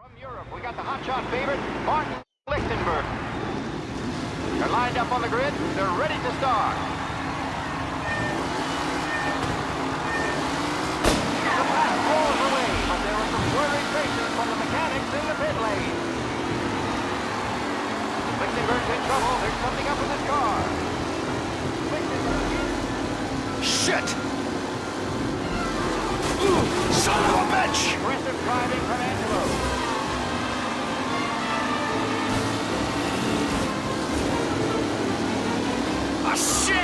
From Europe, we got the hotshot favorite, Martin Lichtenberg. They're lined up on the grid. They're ready to start. The pass rolls away, but there were some worried faces from the mechanics in the pit lane. Lichtenberg's in trouble. There's something up with his car. Shit! Son of a bitch! Aggressive driving from Angelo. Ah, shit!